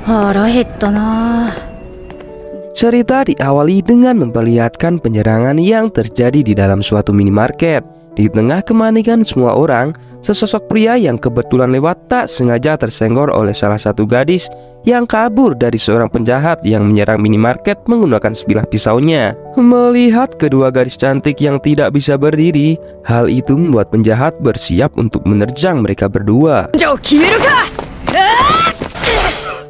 腹減ったな。 Cerita diawali dengan memperlihatkan penyerangan yang terjadi di dalam suatu minimarket. Di tengah kemanikan semua orang, sesosok pria yang kebetulan lewat tak sengaja tersenggol oleh salah satu gadis yang kabur dari seorang penjahat yang menyerang minimarket menggunakan sebilah pisaunya. Melihat kedua gadis cantik yang tidak bisa berdiri, hal itu membuat penjahat bersiap untuk menerjang mereka berdua.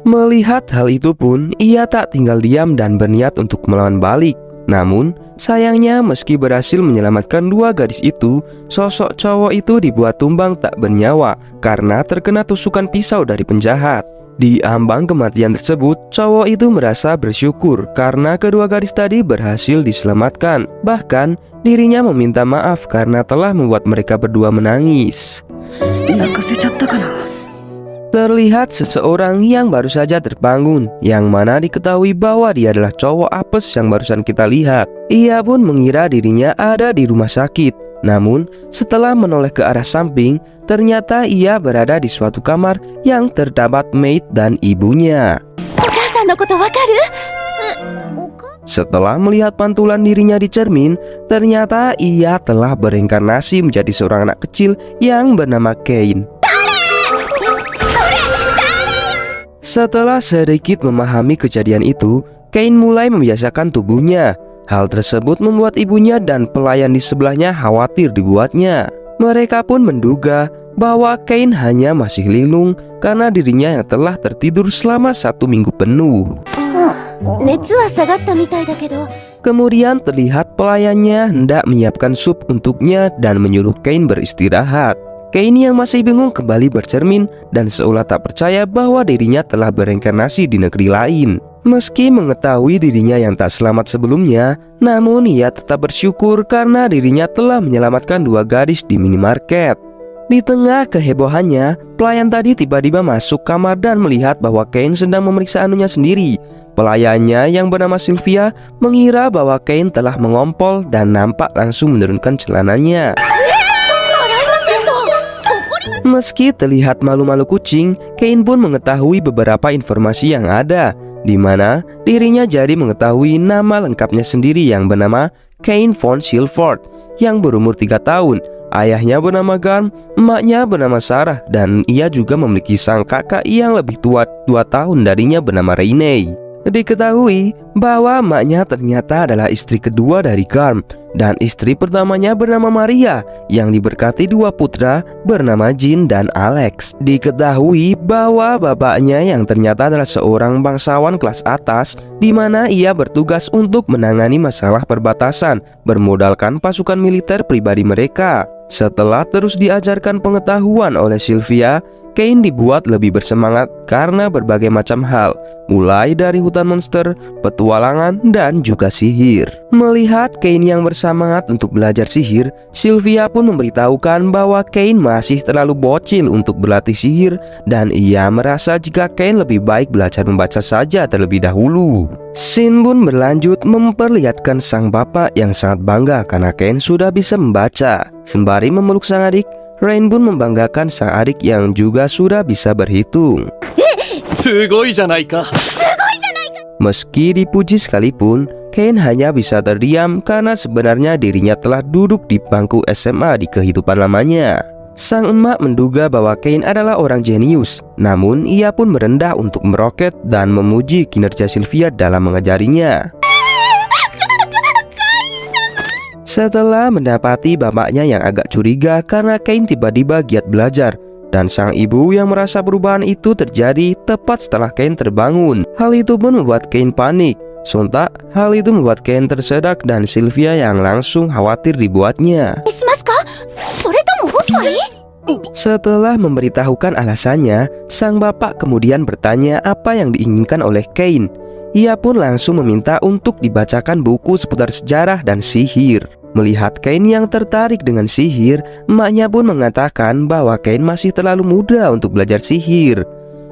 Melihat hal itu pun, ia tak tinggal diam dan berniat untuk melawan balik. Namun, sayangnya meski berhasil menyelamatkan dua gadis itu, sosok cowok itu dibuat tumbang tak bernyawa karena terkena tusukan pisau dari penjahat. Di ambang kematian tersebut, cowok itu merasa bersyukur karena kedua gadis tadi berhasil diselamatkan. Bahkan, dirinya meminta maaf karena telah membuat mereka berdua menangis. Terlihat seseorang yang baru saja terbangun, yang mana diketahui bahwa dia adalah cowok apes yang barusan kita lihat. Ia pun mengira dirinya ada di rumah sakit. Namun, setelah menoleh ke arah samping, ternyata ia berada di suatu kamar yang terdapat maid dan ibunya. Setelah melihat pantulan dirinya di cermin, ternyata ia telah bereinkarnasi menjadi seorang anak kecil yang bernama Cain. Setelah sedikit memahami kejadian itu, Cain mulai membiasakan tubuhnya. Hal tersebut membuat ibunya dan pelayan di sebelahnya khawatir dibuatnya. Mereka pun menduga bahwa Cain hanya masih linglung karena dirinya yang telah tertidur selama 1 minggu penuh. Kemudian terlihat pelayannya hendak menyiapkan sup untuknya dan menyuruh Cain beristirahat. Cain yang masih bingung kembali bercermin dan seolah tak percaya bahwa dirinya telah bereinkarnasi di negeri lain. Meski mengetahui dirinya yang tak selamat sebelumnya, namun ia tetap bersyukur karena dirinya telah menyelamatkan dua gadis di minimarket. Di tengah kehebohannya, pelayan tadi tiba-tiba masuk kamar dan melihat bahwa Cain sedang memeriksa anunya sendiri. Pelayannya yang bernama Sylvia mengira bahwa Cain telah mengompol dan nampak langsung menurunkan celananya. Meski terlihat malu-malu kucing, Cain pun mengetahui beberapa informasi yang ada, di mana dirinya jadi mengetahui nama lengkapnya sendiri yang bernama Cain von Silford yang berumur 3 tahun. Ayahnya bernama Garm, emaknya bernama Sarah, dan ia juga memiliki sang kakak yang lebih tua 2 tahun darinya bernama Renee. Diketahui bahwa emaknya ternyata adalah istri kedua dari Garm, dan istri pertamanya bernama Maria yang diberkati 2 putra bernama Jean dan Alex. Diketahui bahwa bapaknya yang ternyata adalah seorang bangsawan kelas atas, di mana ia bertugas untuk menangani masalah perbatasan bermodalkan pasukan militer pribadi mereka. Setelah terus diajarkan pengetahuan oleh Sylvia, Cain dibuat lebih bersemangat karena berbagai macam hal, mulai dari hutan monster, petualangan, dan juga sihir. Melihat Cain yang bersemangat untuk belajar sihir, Sylvia pun memberitahukan bahwa Cain masih terlalu bocil untuk berlatih sihir, dan ia merasa jika Cain lebih baik belajar membaca saja terlebih dahulu. Scene pun berlanjut memperlihatkan sang bapak yang sangat bangga karena Cain sudah bisa membaca. Sembari memeluk sang adik, Rain pun membanggakan sang adik yang juga sudah bisa berhitung. Meski dipuji sekalipun, Cain hanya bisa terdiam karena sebenarnya dirinya telah duduk di bangku SMA di kehidupan lamanya. Sang emak menduga bahwa Cain adalah orang jenius, namun ia pun merendah untuk meroket dan memuji kinerja Sylvia dalam mengajarinya. Setelah mendapati bapaknya yang agak curiga karena Cain tiba-tiba giat belajar, dan sang ibu yang merasa perubahan itu terjadi tepat setelah Cain terbangun. Hal itu pun membuat Cain panik. Sontak, hal itu membuat Cain tersedak dan Sylvia yang langsung khawatir dibuatnya. Setelah memberitahukan alasannya, sang bapak kemudian bertanya apa yang diinginkan oleh Cain. Ia pun langsung meminta untuk dibacakan buku seputar sejarah dan sihir. Melihat Cain yang tertarik dengan sihir, emaknya pun mengatakan bahwa Cain masih terlalu muda untuk belajar sihir.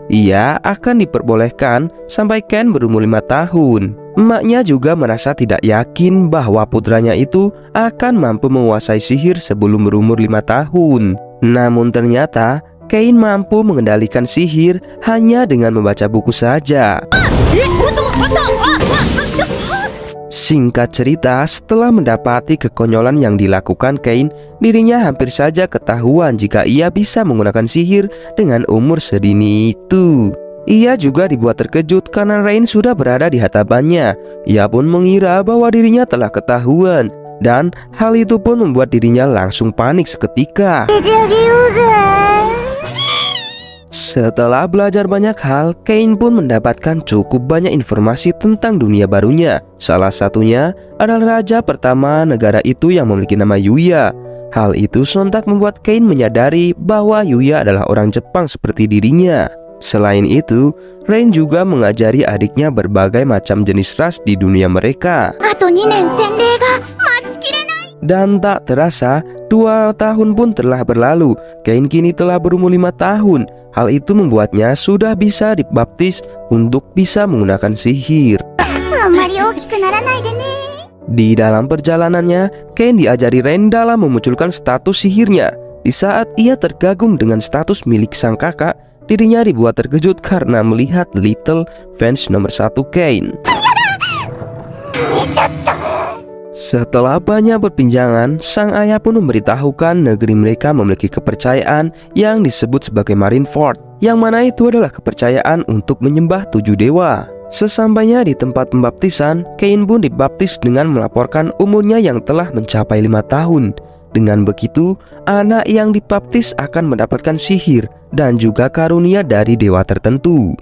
Ia akan diperbolehkan sampai Cain berumur 5 tahun. Emaknya juga merasa tidak yakin bahwa putranya itu akan mampu menguasai sihir sebelum berumur 5 tahun. Namun ternyata Cain mampu mengendalikan sihir hanya dengan membaca buku saja. Singkat cerita, setelah mendapati kekonyolan yang dilakukan Cain, dirinya hampir saja ketahuan jika ia bisa menggunakan sihir dengan umur sedini itu. Ia juga dibuat terkejut karena Rain sudah berada di hadapannya. Ia pun mengira bahwa dirinya telah ketahuan, dan hal itu pun membuat dirinya langsung panik seketika. Setelah belajar banyak hal, Cain pun mendapatkan cukup banyak informasi tentang dunia barunya. Salah satunya adalah raja pertama negara itu yang memiliki nama Yuya. Hal itu sontak membuat Cain menyadari bahwa Yuya adalah orang Jepang seperti dirinya. Selain itu, Rain juga mengajari adiknya berbagai macam jenis ras di dunia mereka. Dan tak terasa, 2 tahun pun telah berlalu. Cain kini telah berumur 5 tahun. Hal itu membuatnya sudah bisa dibaptis untuk bisa menggunakan sihir. Di dalam perjalanannya, Cain diajari Rain dalam memunculkan status sihirnya. Di saat ia tergagum dengan status milik sang kakak, dirinya dibuat terkejut karena melihat Little fans nomor 1 Cain. Setelah banyak perbincangan, sang ayah pun memberitahukan negeri mereka memiliki kepercayaan yang disebut sebagai Marineford, yang mana itu adalah kepercayaan untuk menyembah 7 dewa. Sesampainya di tempat pembaptisan, Cain pun dibaptis dengan melaporkan umurnya yang telah mencapai 5 tahun. Dengan begitu, anak yang dibaptis akan mendapatkan sihir dan juga karunia dari dewa tertentu.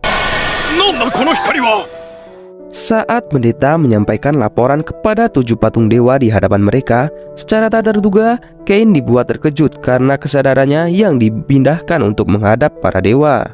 Saat pendeta menyampaikan laporan kepada 7 patung dewa di hadapan mereka, secara tak terduga, Cain dibuat terkejut karena kesadarannya yang dipindahkan untuk menghadap para dewa.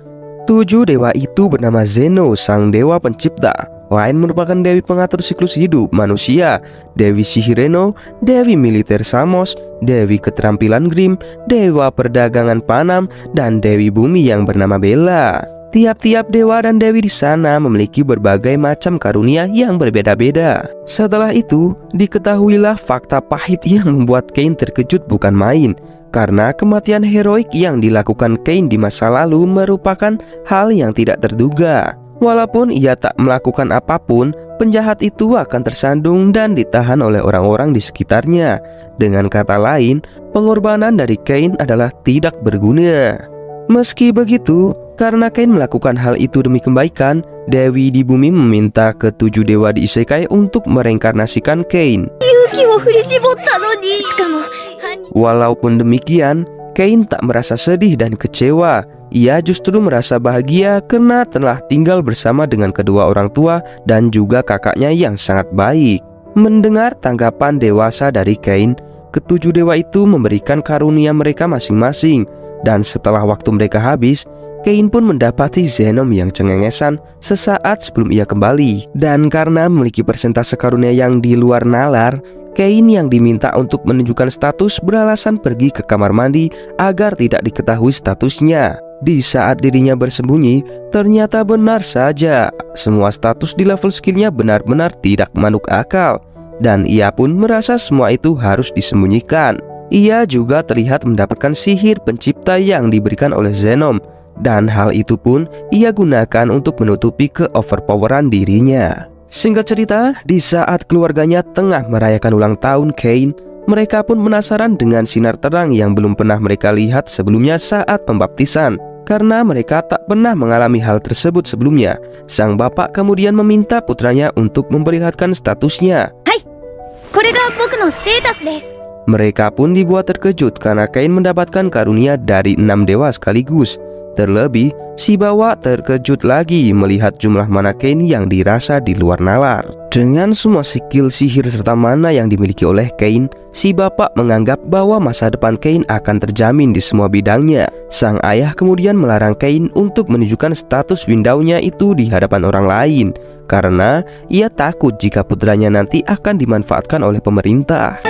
7 dewa itu bernama Zeno, sang dewa pencipta. Lain merupakan dewi pengatur siklus hidup manusia, Dewi Sihir Reno, Dewi Militer Samos, Dewi Keterampilan Grimm, Dewa Perdagangan Panam, dan Dewi Bumi yang bernama Bella. Tiap-tiap dewa dan dewi di sana memiliki berbagai macam karunia yang berbeda-beda. Setelah itu, diketahuilah fakta pahit yang membuat Cain terkejut bukan main. Karena kematian heroik yang dilakukan Cain di masa lalu merupakan hal yang tidak terduga. Walaupun ia tak melakukan apapun, penjahat itu akan tersandung dan ditahan oleh orang-orang di sekitarnya. Dengan kata lain, pengorbanan dari Cain adalah tidak berguna. Meski begitu, karena Cain melakukan hal itu demi kebaikan, Dewi di bumi meminta ke-7 dewa di Isekai untuk mereinkarnasikan Cain. Walaupun demikian, Cain tak merasa sedih dan kecewa. Ia justru merasa bahagia karena telah tinggal bersama dengan kedua orang tua dan juga kakaknya yang sangat baik. Mendengar tanggapan dewasa dari Cain, ke-7 dewa itu memberikan karunia mereka masing-masing. Dan setelah waktu mereka habis, Cain pun mendapati Zenom yang cengengesan sesaat sebelum ia kembali. Dan karena memiliki persentase karunia yang di luar nalar, Cain yang diminta untuk menunjukkan status beralasan pergi ke kamar mandi agar tidak diketahui statusnya. Di saat dirinya bersembunyi, ternyata benar saja semua status di level skillnya benar-benar tidak masuk akal. Dan ia pun merasa semua itu harus disembunyikan. Ia juga terlihat mendapatkan sihir pencipta yang diberikan oleh Zenom. Dan hal itu pun ia gunakan untuk menutupi ke-overpoweran dirinya. Singkat cerita, di saat keluarganya tengah merayakan ulang tahun Cain, mereka pun penasaran dengan sinar terang yang belum pernah mereka lihat sebelumnya saat pembaptisan. Karena mereka tak pernah mengalami hal tersebut sebelumnya, sang bapak kemudian meminta putranya untuk memperlihatkan statusnya. Mereka pun dibuat terkejut karena Cain mendapatkan karunia dari 6 dewa sekaligus. Terlebih, si bawa terkejut lagi melihat jumlah mana Cain yang dirasa di luar nalar. Dengan semua skill sihir serta mana yang dimiliki oleh Cain, si bapak menganggap bahwa masa depan Cain akan terjamin di semua bidangnya. Sang ayah kemudian melarang Cain untuk menunjukkan status windaunya itu di hadapan orang lain, karena ia takut jika putranya nanti akan dimanfaatkan oleh pemerintah.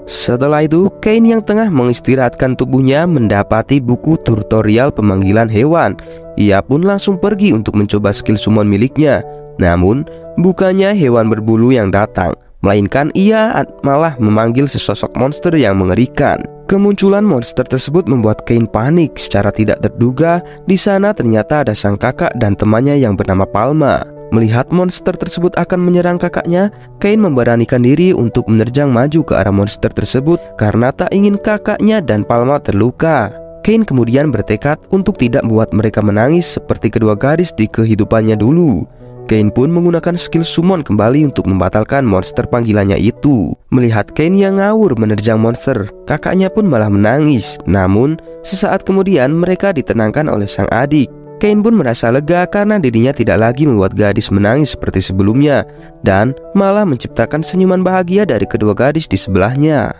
Setelah itu, Cain yang tengah mengistirahatkan tubuhnya mendapati buku tutorial pemanggilan hewan. Ia pun langsung pergi untuk mencoba skill summon miliknya. Namun, bukannya hewan berbulu yang datang, melainkan ia malah memanggil sesosok monster yang mengerikan. Kemunculan monster tersebut membuat Kane panik secara tidak terduga. Di sana ternyata ada sang kakak dan temannya yang bernama Palma. Melihat monster tersebut akan menyerang kakaknya, Kane memberanikan diri untuk menerjang maju ke arah monster tersebut karena tak ingin kakaknya dan Palma terluka. Kane kemudian bertekad untuk tidak membuat mereka menangis seperti kedua gadis di kehidupannya dulu. Kane pun menggunakan skill summon kembali untuk membatalkan monster panggilannya itu. Melihat Kane yang ngawur menerjang monster, kakaknya pun malah menangis. Namun, sesaat kemudian mereka ditenangkan oleh sang adik. Kane pun merasa lega karena dirinya tidak lagi membuat gadis menangis seperti sebelumnya, dan malah menciptakan senyuman bahagia dari kedua gadis di sebelahnya.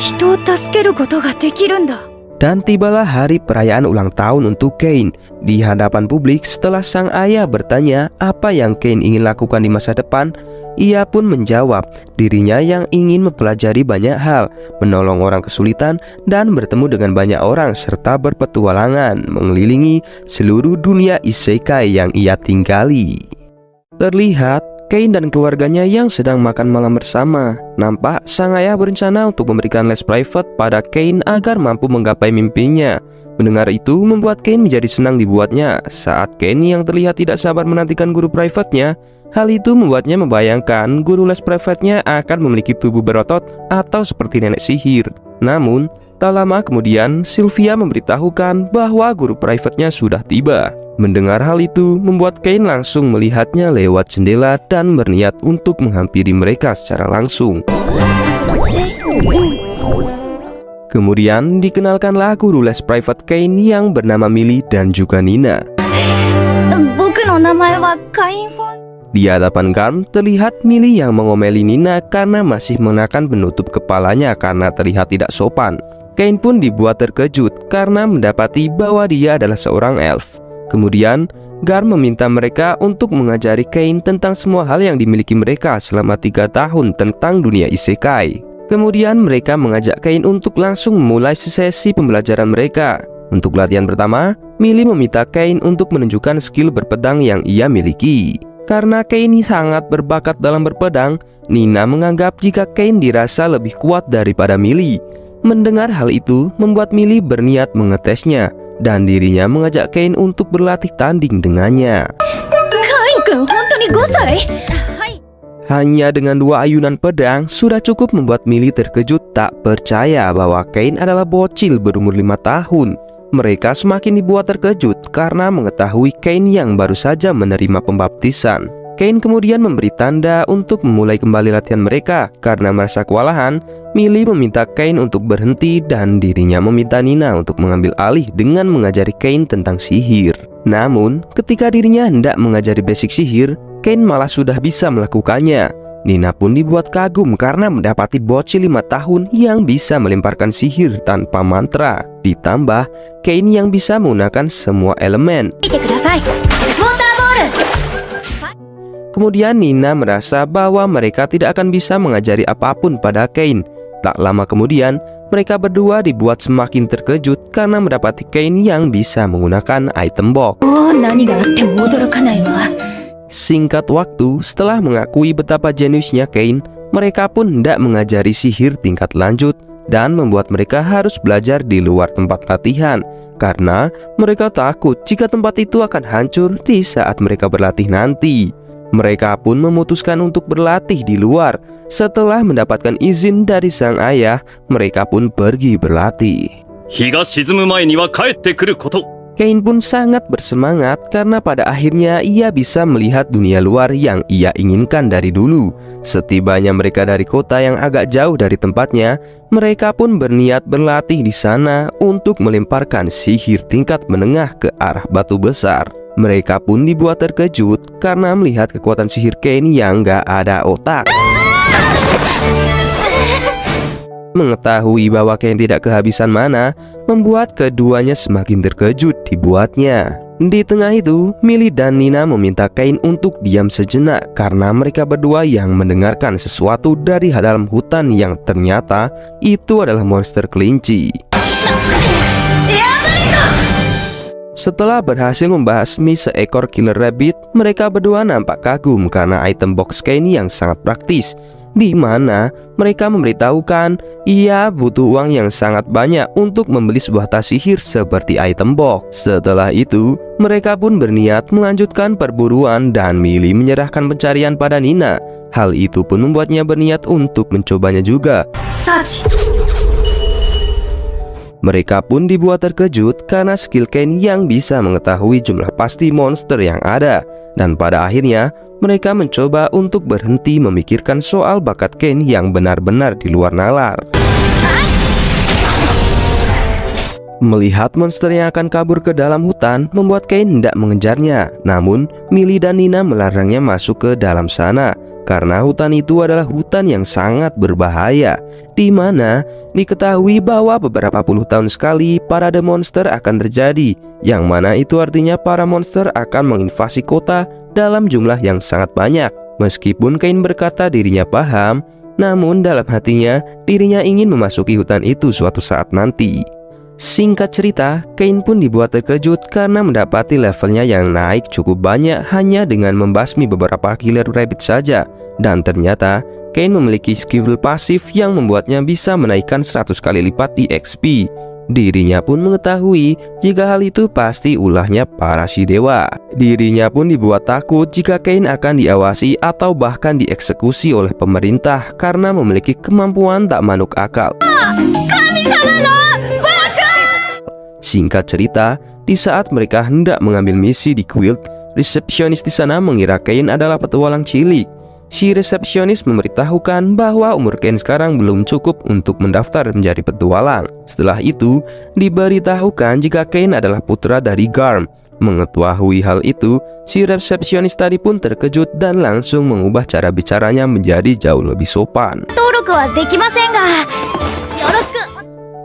人を助けることができるんだ。 Dan tibalah hari perayaan ulang tahun untuk Kane. Di hadapan publik setelah sang ayah bertanya apa yang Kane ingin lakukan di masa depan, ia pun menjawab dirinya yang ingin mempelajari banyak hal, menolong orang kesulitan, dan bertemu dengan banyak orang serta berpetualangan mengelilingi seluruh dunia isekai yang ia tinggali. Terlihat Kane dan keluarganya yang sedang makan malam bersama. Nampak sang ayah berencana untuk memberikan les private pada Kane agar mampu menggapai mimpinya. Mendengar itu membuat Kane menjadi senang dibuatnya. Saat Kane yang terlihat tidak sabar menantikan guru private-nya, hal itu membuatnya membayangkan guru les private-nya akan memiliki tubuh berotot atau seperti nenek sihir. Namun, tak lama kemudian Sylvia memberitahukan bahwa guru private-nya sudah tiba. Mendengar hal itu membuat Kane langsung melihatnya lewat jendela dan berniat untuk menghampiri mereka secara langsung. Kemudian dikenalkanlah guru les private Kane yang bernama Millie dan juga Nina. 僕の名前はカインフォン。 Di hadapan Garm terlihat Millie yang mengomeli Nina karena masih mengenakan penutup kepalanya karena terlihat tidak sopan. Kane pun dibuat terkejut karena mendapati bahwa dia adalah seorang elf. Kemudian, Garm meminta mereka untuk mengajari Kane tentang semua hal yang dimiliki mereka selama 3 tahun tentang dunia isekai. Kemudian mereka mengajak Kane untuk langsung memulai sesi pembelajaran mereka. Untuk latihan pertama, Millie meminta Kane untuk menunjukkan skill berpedang yang ia miliki. Karena Kane sangat berbakat dalam berpedang, Nina menganggap jika Kane dirasa lebih kuat daripada Millie. Mendengar hal itu, membuat Millie berniat mengetesnya, dan dirinya mengajak Kane untuk berlatih tanding dengannya. カイン君、本当に5歳？ Hanya dengan 2 ayunan pedang sudah cukup membuat Millie terkejut tak percaya bahwa Kane adalah bocil berumur 5 tahun. Mereka semakin dibuat terkejut karena mengetahui Kane yang baru saja menerima pembaptisan. Kane kemudian memberi tanda untuk memulai kembali latihan mereka. Karena merasa kewalahan, Millie meminta Kane untuk berhenti dan dirinya meminta Nina untuk mengambil alih dengan mengajari Kane tentang sihir. Namun, ketika dirinya hendak mengajari basic sihir, Kane malah sudah bisa melakukannya. Nina pun dibuat kagum karena mendapati bocil 5 tahun yang bisa melemparkan sihir tanpa mantra. Ditambah, Kane yang bisa menggunakan semua elemen. 見てください。ウォーターボール。 Kemudian Nina merasa bahwa mereka tidak akan bisa mengajari apapun pada Kane. Tak lama kemudian, mereka berdua dibuat semakin terkejut karena mendapati Kane yang bisa menggunakan item box. 何があっても驚かないわ。 Singkat waktu, setelah mengakui betapa jeniusnya Kane, mereka pun hendak mengajari sihir tingkat lanjut dan membuat mereka harus belajar di luar tempat latihan karena mereka takut jika tempat itu akan hancur di saat mereka berlatih nanti. Mereka pun memutuskan untuk berlatih di luar. Setelah mendapatkan izin dari sang ayah, mereka pun pergi berlatih. 日が沈む前には帰ってくること。 Kane pun sangat bersemangat karena pada akhirnya ia bisa melihat dunia luar yang ia inginkan dari dulu. Setibanya mereka dari kota yang agak jauh dari tempatnya, mereka pun berniat berlatih di sana untuk melemparkan sihir tingkat menengah ke arah batu besar. Mereka pun dibuat terkejut karena melihat kekuatan sihir Kane yang gak ada otak. Mengetahui bahwa Kane tidak kehabisan mana, membuat keduanya semakin terkejut dibuatnya. Di tengah itu, Millie dan Nina meminta Kane untuk diam sejenak karena mereka berdua yang mendengarkan sesuatu dari dalam hutan yang ternyata itu adalah monster kelinci. Setelah berhasil membasmi seekor killer rabbit, mereka berdua nampak kagum karena item box Kane yang sangat praktis. di mana mereka memberitahukan ia butuh uang yang sangat banyak untuk membeli sebuah tas sihir seperti item box. Setelah itu, mereka pun berniat melanjutkan perburuan dan Millie menyerahkan pencarian pada Nina. Hal itu pun membuatnya berniat untuk mencobanya juga. Search. Mereka pun dibuat terkejut karena skill Kane yang bisa mengetahui jumlah pasti monster yang ada. Dan pada akhirnya, mereka mencoba untuk berhenti memikirkan soal bakat Kane yang benar-benar di luar nalar. Melihat monster yang akan kabur ke dalam hutan membuat Kane hendak mengejarnya. Namun, Millie dan Nina melarangnya masuk ke dalam sana karena hutan itu adalah hutan yang sangat berbahaya, di mana diketahui bahwa beberapa puluh tahun sekali parade monster akan terjadi, yang mana itu artinya para monster akan menginvasi kota dalam jumlah yang sangat banyak. Meskipun Kane berkata dirinya paham, namun dalam hatinya dirinya ingin memasuki hutan itu suatu saat nanti. Singkat cerita, Kane pun dibuat terkejut karena mendapati levelnya yang naik cukup banyak hanya dengan membasmi beberapa killer rabbit saja. Dan ternyata, Kane memiliki skill pasif yang membuatnya bisa menaikkan 100 kali lipat EXP. Dirinya pun mengetahui jika hal itu pasti ulahnya para si dewa. Dirinya pun dibuat takut jika Kane akan diawasi atau bahkan dieksekusi oleh pemerintah karena memiliki kemampuan tak manuk akal. Singkat cerita, di saat mereka hendak mengambil misi di Quilt, resepsionis di sana mengira Kane adalah petualang cilik. Si resepsionis memberitahukan bahwa umur Kane sekarang belum cukup untuk mendaftar menjadi petualang. Setelah itu, diberitahukan jika Kane adalah putra dari Garm. Mengetahui hal itu, si resepsionis tadi pun terkejut dan langsung mengubah cara bicaranya menjadi jauh lebih sopan.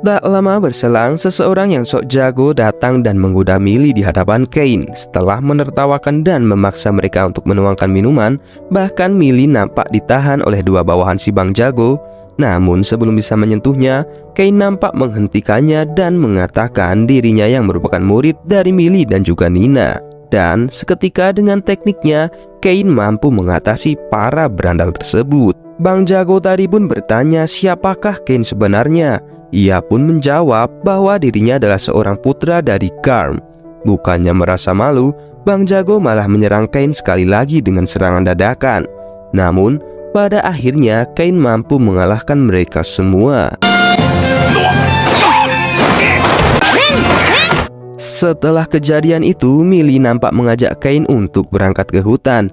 Tak lama berselang, seseorang yang sok jago datang dan menggoda Millie di hadapan Kane. Setelah menertawakan dan memaksa mereka untuk menuangkan minuman, bahkan Millie nampak ditahan oleh dua bawahan si Bang Jago. Namun sebelum bisa menyentuhnya, Kane nampak menghentikannya dan mengatakan dirinya yang merupakan murid dari Millie dan juga Nina. Dan seketika dengan tekniknya, Kane mampu mengatasi para berandal tersebut. Bang Jago tadi pun bertanya siapakah Kane sebenarnya. Ia pun menjawab bahwa dirinya adalah seorang putra dari Garm. Bukannya merasa malu, Bang Jago malah menyerang Kane sekali lagi dengan serangan dadakan. Namun, pada akhirnya Kane mampu mengalahkan mereka semua. Setelah kejadian itu, Millie nampak mengajak Kane untuk berangkat ke hutan.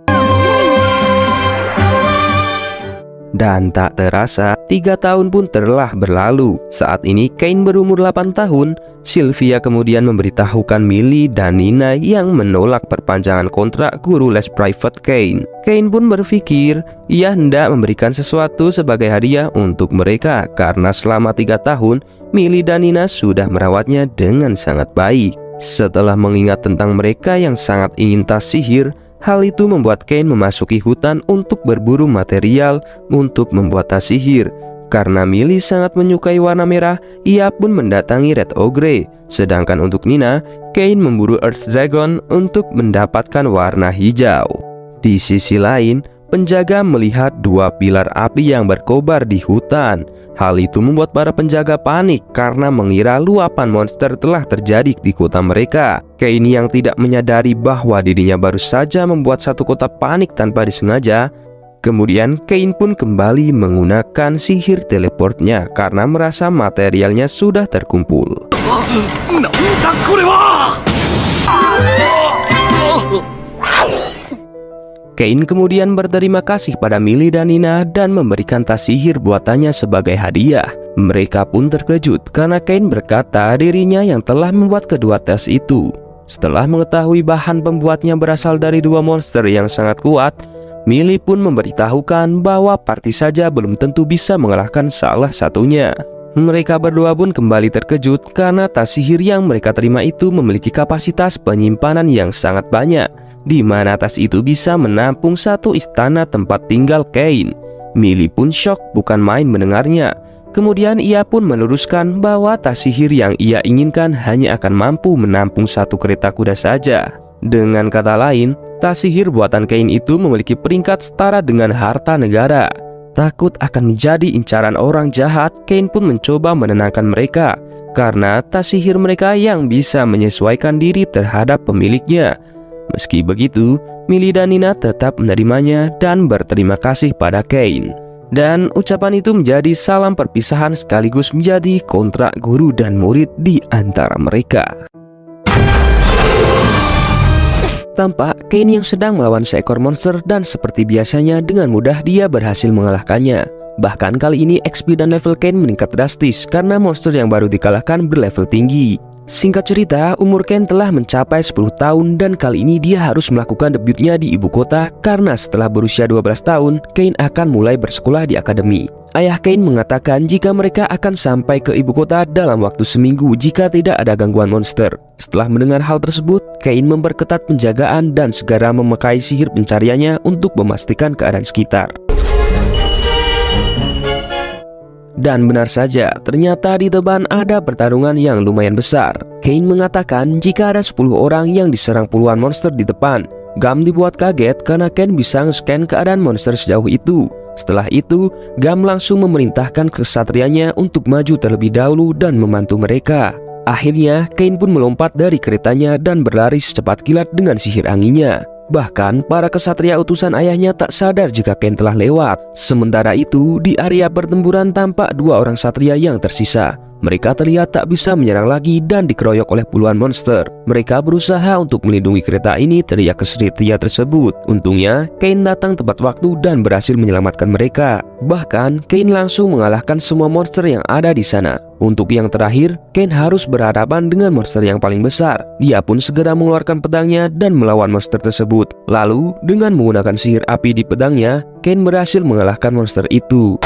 Dan tak terasa, 3 tahun pun telah berlalu. Saat ini Kane berumur 8 tahun. Sylvia kemudian memberitahukan Millie dan Nina yang menolak perpanjangan kontrak guru les private Kane. Kane pun berpikir ia hendak memberikan sesuatu sebagai hadiah untuk mereka karena selama 3 tahun Millie dan Nina sudah merawatnya dengan sangat baik. Setelah mengingat tentang mereka yang sangat ingin tas sihir, hal itu membuat Kane memasuki hutan untuk berburu material untuk membuat tas sihir. Karena Millie sangat menyukai warna merah, ia pun mendatangi Red Ogre. Sedangkan untuk Nina, Kane memburu Earth Dragon untuk mendapatkan warna hijau. Di sisi lain, penjaga melihat 2 pilar api yang berkobar di hutan. Hal itu membuat para penjaga panik karena mengira luapan monster telah terjadi di kota mereka. Kane yang tidak menyadari bahwa dirinya baru saja membuat satu kota panik tanpa disengaja. Kemudian Kane pun kembali menggunakan sihir teleportnya karena merasa materialnya sudah terkumpul. Kane kemudian berterima kasih pada Millie dan Nina dan memberikan tas sihir buatannya sebagai hadiah. Mereka pun terkejut karena Kane berkata dirinya yang telah membuat kedua tas itu. Setelah mengetahui bahan pembuatnya berasal dari 2 monster yang sangat kuat, Millie pun memberitahukan bahwa party saja belum tentu bisa mengalahkan salah satunya. Mereka berdua pun kembali terkejut karena tas sihir yang mereka terima itu memiliki kapasitas penyimpanan yang sangat banyak, di mana tas itu bisa menampung 1 istana tempat tinggal Kane. Millie pun shock bukan main mendengarnya. Kemudian ia pun meluruskan bahwa tas sihir yang ia inginkan hanya akan mampu menampung 1 kereta kuda saja. Dengan kata lain, tas sihir buatan Kane itu memiliki peringkat setara dengan harta negara. Takut akan menjadi incaran orang jahat, Kane pun mencoba menenangkan mereka karena tas sihir mereka yang bisa menyesuaikan diri terhadap pemiliknya. Meski begitu, Millie dan Nina tetap menerimanya dan berterima kasih pada Kane. Dan ucapan itu menjadi salam perpisahan sekaligus menjadi kontrak guru dan murid di antara mereka. Tampak Kane yang sedang melawan seekor monster dan seperti biasanya dengan mudah dia berhasil mengalahkannya. Bahkan kali ini XP dan level Kane meningkat drastis karena monster yang baru dikalahkan berlevel tinggi. Singkat cerita, umur Kane telah mencapai 10 tahun dan kali ini dia harus melakukan debutnya di ibu kota karena setelah berusia 12 tahun, Kane akan mulai bersekolah di akademi. Ayah Kane mengatakan jika mereka akan sampai ke ibu kota dalam waktu seminggu jika tidak ada gangguan monster. Setelah mendengar hal tersebut, Kane memperketat penjagaan dan segera memakai sihir pencariannya untuk memastikan keadaan sekitar. Dan benar saja, ternyata di depan ada pertarungan yang lumayan besar. Kane mengatakan jika ada 10 orang yang diserang puluhan monster di depan. Gam dibuat kaget karena Kane bisa nge-scan keadaan monster sejauh itu. Setelah itu, Gam langsung memerintahkan kesatrianya untuk maju terlebih dahulu dan membantu mereka. Akhirnya, Kane pun melompat dari keretanya dan berlari secepat kilat dengan sihir anginnya. Bahkan, para kesatria utusan ayahnya tak sadar jika Kane telah lewat. Sementara itu, di area pertempuran tampak 2 orang satria yang tersisa. Mereka terlihat tak bisa menyerang lagi dan dikeroyok oleh puluhan monster. Mereka berusaha untuk melindungi kereta ini, teriak kesatria tersebut. Untungnya, Kane datang tepat waktu dan berhasil menyelamatkan mereka. Bahkan, Kane langsung mengalahkan semua monster yang ada di sana. Untuk yang terakhir, Kane harus berhadapan dengan monster yang paling besar. Dia pun segera mengeluarkan pedangnya dan melawan monster tersebut. Lalu, dengan menggunakan sihir api di pedangnya, Kane berhasil mengalahkan monster itu.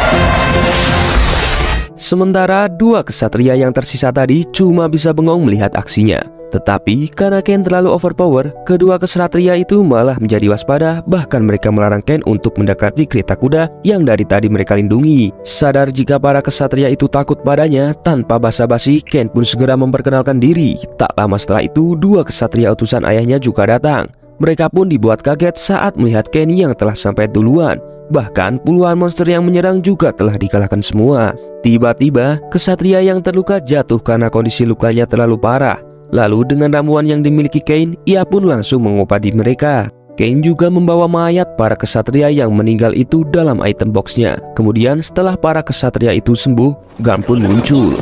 Sementara 2 kesatria yang tersisa tadi cuma bisa bengong melihat aksinya. Tetapi karena Kane terlalu overpower, kedua kesatria itu malah menjadi waspada. Bahkan mereka melarang Kane untuk mendekati kereta kuda yang dari tadi mereka lindungi. Sadar jika para kesatria itu takut padanya, tanpa basa-basi Kane pun segera memperkenalkan diri. Tak lama setelah itu 2 kesatria utusan ayahnya juga datang. Mereka pun dibuat kaget saat melihat Kane yang telah sampai duluan. Bahkan puluhan monster yang menyerang juga telah dikalahkan semua. Tiba-tiba kesatria yang terluka jatuh karena kondisi lukanya terlalu parah. Lalu dengan ramuan yang dimiliki Kane, ia pun langsung mengobati mereka. Kane juga membawa mayat para kesatria yang meninggal itu dalam item boxnya. Kemudian setelah para kesatria itu sembuh, Gam pun muncul.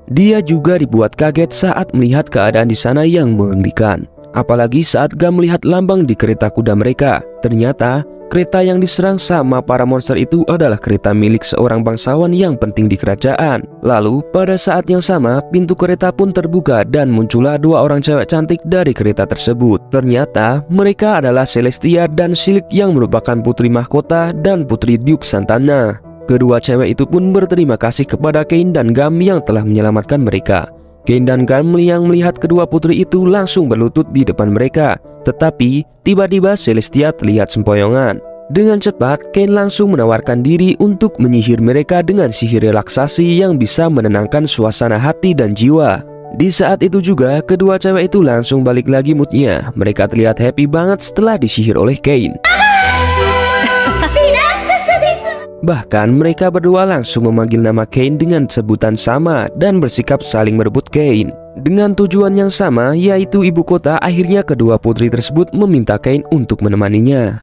Dia juga dibuat kaget saat melihat keadaan di sana yang mengerikan. Apalagi saat Gam melihat lambang di kereta kuda mereka. Ternyata kereta yang diserang sama para monster itu adalah kereta milik seorang bangsawan yang penting di kerajaan. Lalu pada saat yang sama pintu kereta pun terbuka dan muncullah 2 orang cewek cantik dari kereta tersebut. Ternyata mereka adalah Celestia dan Silk yang merupakan putri mahkota dan putri Duke Santana. Kedua cewek itu pun berterima kasih kepada Kane dan Gam yang telah menyelamatkan mereka. Kane dan Gam yang melihat kedua putri itu langsung berlutut di depan mereka. Tetapi tiba-tiba Celestia terlihat sempoyongan. Dengan cepat Kane langsung menawarkan diri untuk menyihir mereka dengan sihir relaksasi yang bisa menenangkan suasana hati dan jiwa. Di saat itu juga kedua cewek itu langsung balik lagi moodnya. Mereka terlihat happy banget setelah disihir oleh Kane. Bahkan mereka berdua langsung memanggil nama Kane dengan sebutan sama dan bersikap saling merebut Kane. Dengan tujuan yang sama, yaitu ibu kota, akhirnya kedua putri tersebut meminta Kane untuk menemaninya.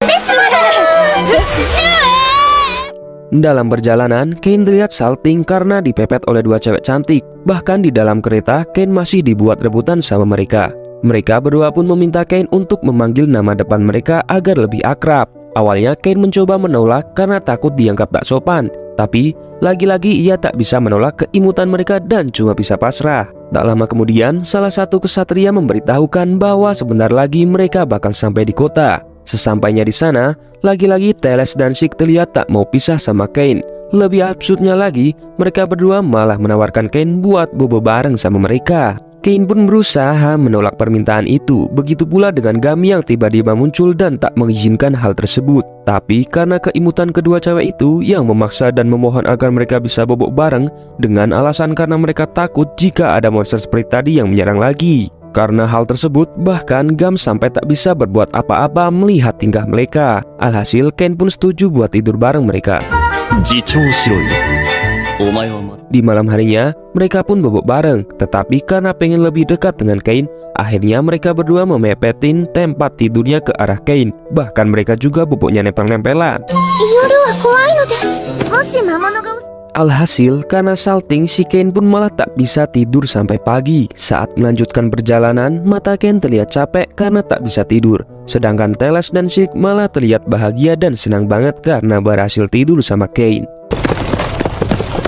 Dalam perjalanan, Kane terlihat salting karena dipepet oleh 2 cewek cantik. Bahkan di dalam kereta, Kane masih dibuat rebutan sama mereka. Mereka berdua pun meminta Kane untuk memanggil nama depan mereka agar lebih akrab. Awalnya Kane mencoba menolak karena takut dianggap tak sopan. Tapi lagi-lagi ia tak bisa menolak keimutan mereka dan cuma bisa pasrah. Tak lama kemudian salah satu kesatria memberitahukan bahwa sebentar lagi mereka bakal sampai di kota. Sesampainya di sana, lagi-lagi Teles dan Sik terlihat tak mau pisah sama Kane. Lebih absurdnya lagi, mereka berdua malah menawarkan Kane buat bobo bareng sama mereka. Kane pun berusaha menolak permintaan itu. Begitu pula dengan Gam yang tiba-tiba muncul dan tak mengizinkan hal tersebut. Tapi karena keimutan kedua cewek itu yang memaksa dan memohon agar mereka bisa bobok bareng dengan alasan karena mereka takut jika ada monster seperti tadi yang menyerang lagi. Karena hal tersebut, bahkan Gam sampai tak bisa berbuat apa-apa melihat tingkah mereka. Alhasil, Ken pun setuju buat tidur bareng mereka. 自重しろよ。お前はまだ Di malam harinya, mereka pun bobok bareng. Tetapi karena pengen lebih dekat dengan Kane, akhirnya mereka berdua memepetin tempat tidurnya ke arah Kane. Bahkan mereka juga boboknya nempel-nempelan. 夜は怖いのです。もし魔物が Alhasil, karena salting, si Kane pun malah tak bisa tidur sampai pagi. Saat melanjutkan perjalanan, mata Kane terlihat capek karena tak bisa tidur. Sedangkan Teles dan Silk malah terlihat bahagia dan senang banget karena berhasil tidur sama Kane.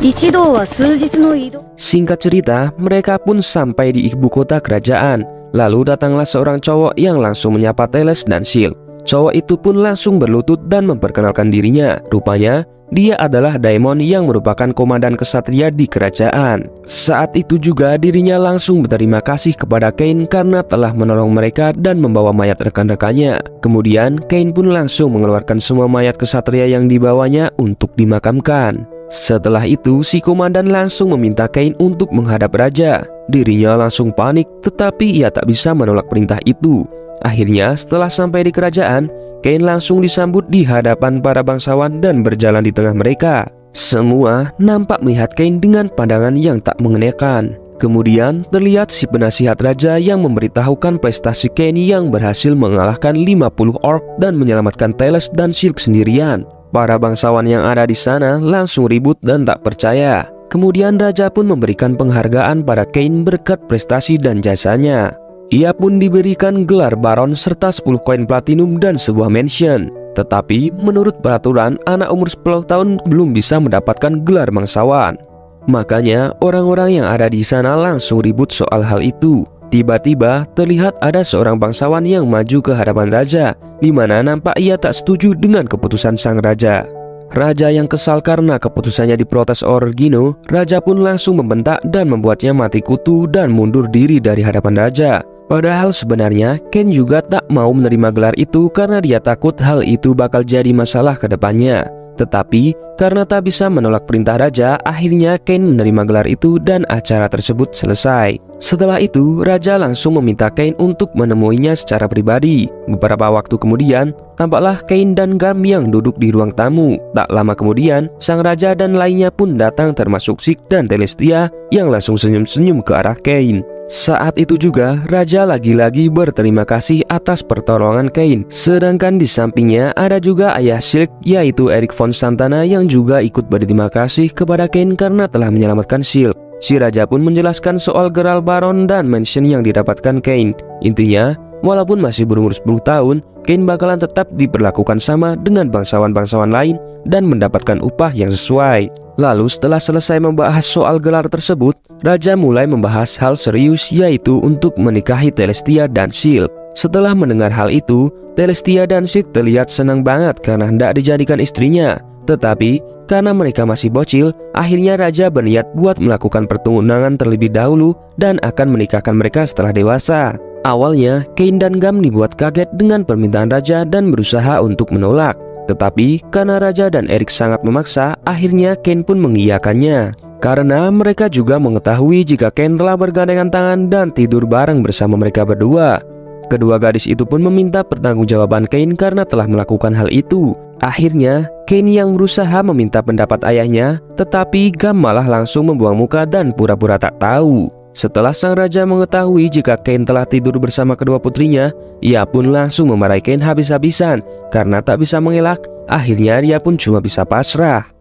一同は数日の移動 Singkat cerita, mereka pun sampai di ibu kota kerajaan. Lalu datanglah seorang cowok yang langsung menyapa Teles dan Silk. Cowok itu pun langsung berlutut dan memperkenalkan dirinya. Rupanya, dia adalah Daemon yang merupakan komandan kesatria di kerajaan. Saat itu juga dirinya langsung berterima kasih kepada Kane karena telah menolong mereka dan membawa mayat rekan-rekannya. Kemudian, Kane pun langsung mengeluarkan semua mayat kesatria yang dibawanya untuk dimakamkan. Setelah itu, si komandan langsung meminta Kane untuk menghadap raja. Dirinya langsung panik, tetapi ia tak bisa menolak perintah itu. Akhirnya, setelah sampai di kerajaan, Kane langsung disambut di hadapan para bangsawan dan berjalan di tengah mereka. Semua nampak melihat Kane dengan pandangan yang tak mengenakan. Kemudian terlihat si penasihat raja yang memberitahukan prestasi Kane yang berhasil mengalahkan 50 orc dan menyelamatkan Teles dan Silk sendirian. Para bangsawan yang ada di sana langsung ribut dan tak percaya. Kemudian raja pun memberikan penghargaan pada Kane berkat prestasi dan jasanya. Ia pun diberikan gelar baron serta 10 koin platinum dan sebuah mansion. Tetapi menurut peraturan, anak umur 10 tahun belum bisa mendapatkan gelar bangsawan. Makanya orang-orang yang ada di sana langsung ribut soal hal itu. Tiba-tiba terlihat ada seorang bangsawan yang maju ke hadapan raja, di mana nampak ia tak setuju dengan keputusan sang raja. Raja yang kesal karena keputusannya diprotes Orgino, raja pun langsung membentak dan membuatnya mati kutu dan mundur diri dari hadapan raja. Padahal sebenarnya Ken juga tak mau menerima gelar itu karena dia takut hal itu bakal jadi masalah ke depannya. Tetapi karena tak bisa menolak perintah raja, akhirnya Ken menerima gelar itu dan acara tersebut selesai. Setelah itu, raja langsung meminta Kane untuk menemuinya secara pribadi. Beberapa waktu kemudian, tampaklah Kane dan Gam yang duduk di ruang tamu. Tak lama kemudian, sang raja dan lainnya pun datang termasuk Sik dan Telestia yang langsung senyum-senyum ke arah Kane. Saat itu juga, raja lagi-lagi berterima kasih atas pertolongan Kane. Sedangkan di sampingnya ada juga ayah Silk, yaitu Erik von Santana yang juga ikut berterima kasih kepada Kane karena telah menyelamatkan Silk. Si raja pun menjelaskan soal gelar baron dan mansion yang didapatkan Kane. Intinya, walaupun masih berumur 10 tahun, Kane bakalan tetap diperlakukan sama dengan bangsawan-bangsawan lain dan mendapatkan upah yang sesuai. Lalu setelah selesai membahas soal gelar tersebut, raja mulai membahas hal serius, yaitu untuk menikahi Telestia dan Silk. Setelah mendengar hal itu, Telestia dan Silk terlihat senang banget karena hendak dijadikan istrinya. Tetapi karena mereka masih bocil, akhirnya raja berniat buat melakukan pertunangan terlebih dahulu dan akan menikahkan mereka setelah dewasa. Awalnya, Kane dan Gam dibuat kaget dengan permintaan raja dan berusaha untuk menolak. Tetapi karena raja dan Erik sangat memaksa, akhirnya Kane pun mengiyakannya. Karena mereka juga mengetahui jika Kane telah bergandengan tangan dan tidur bareng bersama mereka berdua. Kedua gadis itu pun meminta pertanggungjawaban Kane karena telah melakukan hal itu. Akhirnya, Kane yang berusaha meminta pendapat ayahnya, tetapi Gam malah langsung membuang muka dan pura-pura tak tahu. Setelah sang raja mengetahui jika Kane telah tidur bersama kedua putrinya, ia pun langsung memarahi Kane habis-habisan. Karena tak bisa mengelak, akhirnya dia pun cuma bisa pasrah.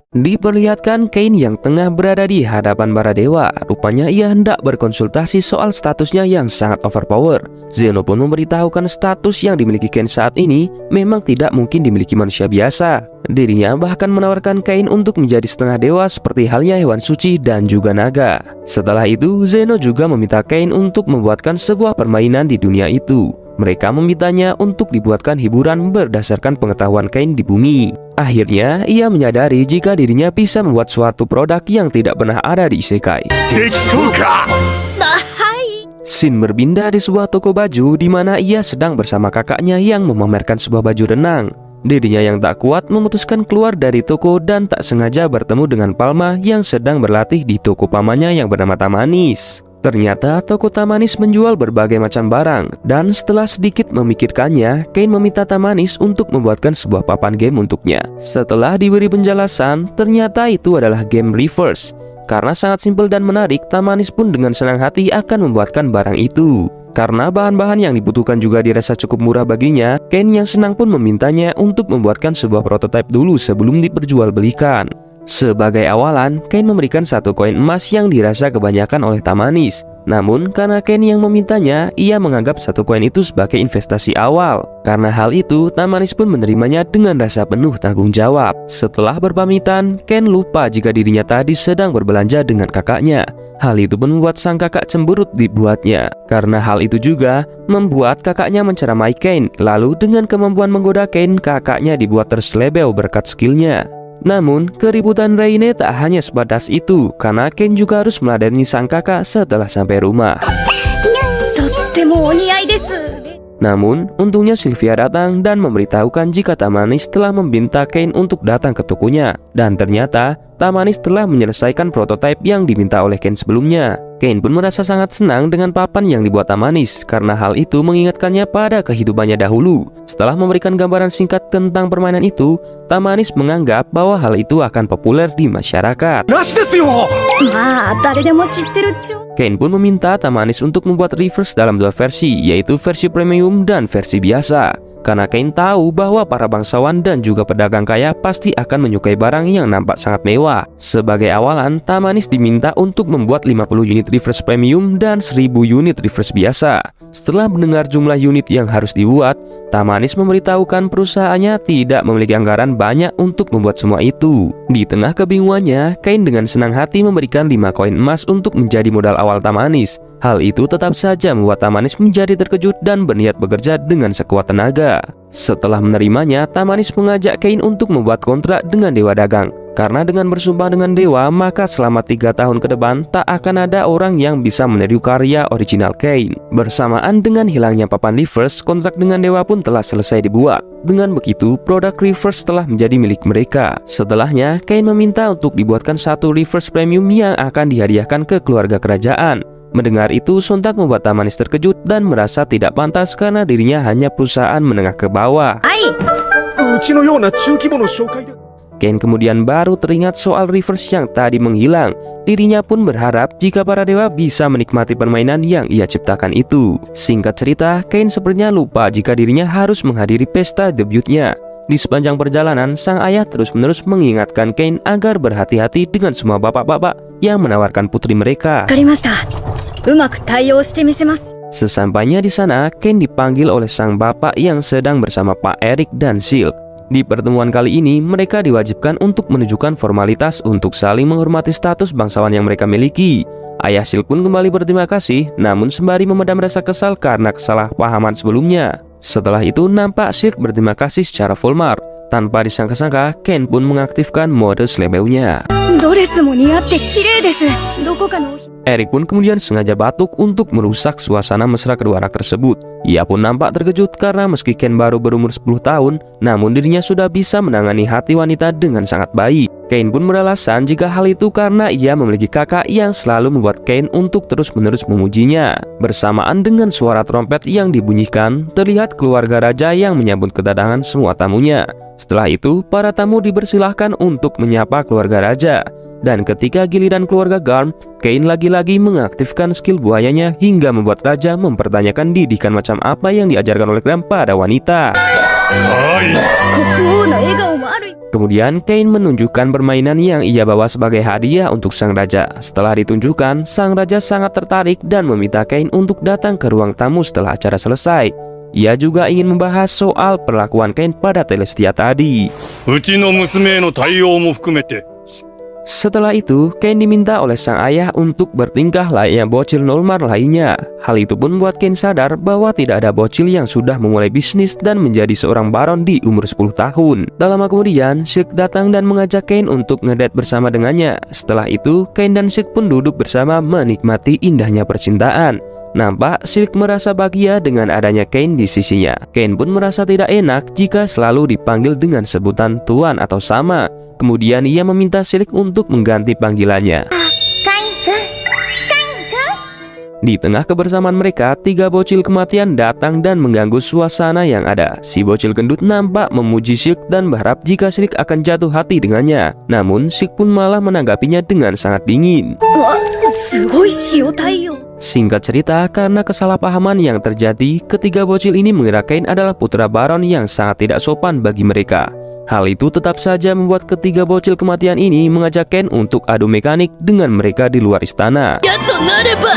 Diperlihatkan Kane yang tengah berada di hadapan para dewa. Rupanya ia hendak berkonsultasi soal statusnya yang sangat overpower. Zeno pun memberitahukan status yang dimiliki Kane saat ini memang tidak mungkin dimiliki manusia biasa. Dirinya bahkan menawarkan Kane untuk menjadi setengah dewa seperti halnya hewan suci dan juga naga. Setelah itu, Zeno juga meminta Kane untuk membuatkan sebuah permainan di dunia itu. Mereka memintanya untuk dibuatkan hiburan berdasarkan pengetahuan Kane di bumi. Akhirnya, ia menyadari jika dirinya bisa membuat suatu produk yang tidak pernah ada di isekai. Scene berpindah di sebuah toko baju di mana ia sedang bersama kakaknya yang memamerkan sebuah baju renang. Dirinya yang tak kuat memutuskan keluar dari toko dan tak sengaja bertemu dengan Palma yang sedang berlatih di toko pamannya yang bernama Tamanis. Ternyata toko Tamanis menjual berbagai macam barang, dan setelah sedikit memikirkannya, Kane meminta Tamanis untuk membuatkan sebuah papan game untuknya. Setelah diberi penjelasan, ternyata itu adalah game reverse. Karena sangat simpel dan menarik, Tamanis pun dengan senang hati akan membuatkan barang itu. Karena bahan-bahan yang dibutuhkan juga dirasa cukup murah baginya, Kane yang senang pun memintanya untuk membuatkan sebuah prototipe dulu sebelum diperjualbelikan. Sebagai awalan, Kane memberikan satu koin emas yang dirasa kebanyakan oleh Tamanis. Namun, karena Kane yang memintanya, ia menganggap satu koin itu sebagai investasi awal. Karena hal itu, Tamanis pun menerimanya dengan rasa penuh tanggung jawab. Setelah berpamitan, Kane lupa jika dirinya tadi sedang berbelanja dengan kakaknya. Hal itu pun membuat sang kakak cemberut dibuatnya. Karena hal itu juga membuat kakaknya menceramai Kane. Lalu dengan kemampuan menggoda Kane, kakaknya dibuat terselebeo berkat skillnya. Namun, keributan Reine tak hanya sebatas itu, karena Ken juga harus meladeni sang kakak setelah sampai rumah. Namun, untungnya Sylvia datang dan memberitahukan jika Tamanis telah meminta Ken untuk datang ke tokonya. Dan ternyata, Tamanis telah menyelesaikan prototipe yang diminta oleh Ken sebelumnya. Ken pun merasa sangat senang dengan papan yang dibuat Tamanis, karena hal itu mengingatkannya pada kehidupannya dahulu. Setelah memberikan gambaran singkat tentang permainan itu, Tamanis menganggap bahwa hal itu akan populer di masyarakat. Ken pun meminta Tamanis untuk membuat reverse dalam dua versi, yaitu versi premium dan versi biasa. Karena Ken tahu bahwa para bangsawan dan juga pedagang kaya pasti akan menyukai barang yang nampak sangat mewah. Sebagai awalan, Tamanis diminta untuk membuat 50 unit reverse premium dan 1000 unit reverse biasa. Setelah mendengar jumlah unit yang harus dibuat, Tamanis memberitahukan perusahaannya tidak memiliki anggaran banyak untuk membuat semua itu. Di tengah kebingungannya, Ken dengan senang hati memberikan 5 koin emas untuk menjadi modal awal Tamanis. Hal itu tetap saja membuat Tamanis menjadi terkejut dan berniat bekerja dengan sekuat tenaga. Setelah menerimanya, Tamanis mengajak Kane untuk membuat kontrak dengan Dewa Dagang. Karena dengan bersumpah dengan Dewa, maka selama 3 tahun ke depan tak akan ada orang yang bisa meniru karya original Kane. Bersamaan dengan hilangnya papan reverse, kontrak dengan Dewa pun telah selesai dibuat. Dengan begitu, produk reverse telah menjadi milik mereka. Setelahnya, Kane meminta untuk dibuatkan satu reverse premium yang akan dihadiahkan ke keluarga kerajaan. Mendengar itu, sontak membuat Tamanis terkejut dan merasa tidak pantas karena dirinya hanya perusahaan menengah ke bawah. Ken kemudian baru teringat soal reverse yang tadi menghilang. Dirinya pun berharap jika para dewa bisa menikmati permainan yang ia ciptakan itu. Singkat cerita, Ken sepertinya lupa jika dirinya harus menghadiri pesta debutnya. Di sepanjang perjalanan, sang ayah terus-menerus mengingatkan Ken agar berhati-hati dengan semua bapak-bapak yang menawarkan putri mereka. Sesampainya di sana, Ken dipanggil oleh sang bapak yang sedang bersama Pak Eric dan Silk. Di pertemuan kali ini, mereka diwajibkan untuk menunjukkan formalitas untuk saling menghormati status bangsawan yang mereka miliki. Ayah Silk pun kembali berterima kasih, namun sembari memendam rasa kesal karena kesalahpahaman sebelumnya. Setelah itu, nampak Silk berterima kasih secara formal. Tanpa disangka-sangka, Ken pun mengaktifkan mode selebeunya. Eric pun kemudian sengaja batuk untuk merusak suasana mesra kedua anak tersebut. Ia pun nampak terkejut karena meski Ken baru berumur 10 tahun, namun dirinya sudah bisa menangani hati wanita dengan sangat baik. Ken pun beralasan jika hal itu karena ia memiliki kakak yang selalu membuat Ken untuk terus-menerus memujinya. Bersamaan dengan suara trompet yang dibunyikan, terlihat keluarga raja yang menyambut kedatangan semua tamunya. Setelah itu, para tamu dipersilahkan untuk menyapa keluarga raja. Dan ketika giliran keluarga Garm, Kane lagi-lagi mengaktifkan skill buayanya hingga membuat raja mempertanyakan didikan macam apa yang diajarkan oleh Garm pada wanita. Kemudian Kane menunjukkan permainan yang ia bawa sebagai hadiah untuk sang raja. Setelah ditunjukkan, sang raja sangat tertarik dan meminta Kane untuk datang ke ruang tamu setelah acara selesai. Ia juga ingin membahas soal perlakuan Kane pada Telestia tadi. Setelah itu, Ken diminta oleh sang ayah untuk bertingkah layaknya bocil normal lainnya. Hal itu pun membuat Ken sadar bahwa tidak ada bocil yang sudah memulai bisnis dan menjadi seorang baron di umur 10 tahun. Tak lama kemudian, Silk datang dan mengajak Ken untuk ngedate bersama dengannya. Setelah itu, Ken dan Silk pun duduk bersama menikmati indahnya percintaan. Nampak Silk merasa bahagia dengan adanya Ken di sisinya. Ken pun merasa tidak enak jika selalu dipanggil dengan sebutan tuan atau sama. Kemudian ia meminta Silk untuk mengganti panggilannya. Di tengah kebersamaan mereka, 3 bocil kematian datang dan mengganggu suasana yang ada. Si bocil gendut nampak memuji Silk dan berharap jika Silk akan jatuh hati dengannya. Namun Silk pun malah menanggapinya dengan sangat dingin. うわ、すごい塩対応。 Singkat cerita, karena kesalahpahaman yang terjadi, ketiga bocil ini mengira Kain adalah putra Baron yang sangat tidak sopan bagi mereka. Hal itu tetap saja membuat ketiga bocil kematian ini mengajak Kain untuk adu mekanik dengan mereka di luar istana. やっとなれば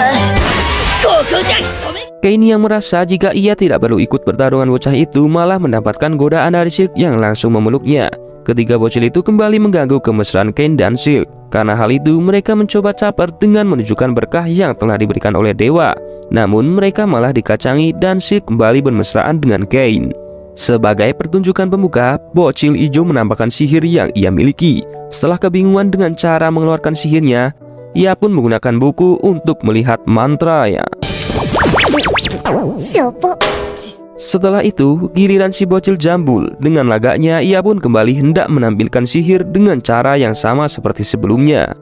ここじゃ一目。 Kain yang merasa jika ia tidak perlu ikut pertarungan bocah itu malah mendapatkan godaan dari Silk yang langsung memeluknya. Ketiga bocil itu kembali mengganggu kemesraan Kain dan Silk. Karena hal itu mereka mencoba caper dengan menunjukkan berkah yang telah diberikan oleh dewa. Namun mereka malah dikacangi dan Silk kembali bermesraan dengan Kain. Sebagai pertunjukan pembuka, bocil ijo menampakkan sihir yang ia miliki. Setelah kebingungan dengan cara mengeluarkan sihirnya, ia pun menggunakan buku untuk melihat mantranya. 小波。 Setelah itu, giliran si bocil jambul. Dengan lagaknya, ia pun kembali hendak menampilkan sihir dengan cara yang sama seperti sebelumnya.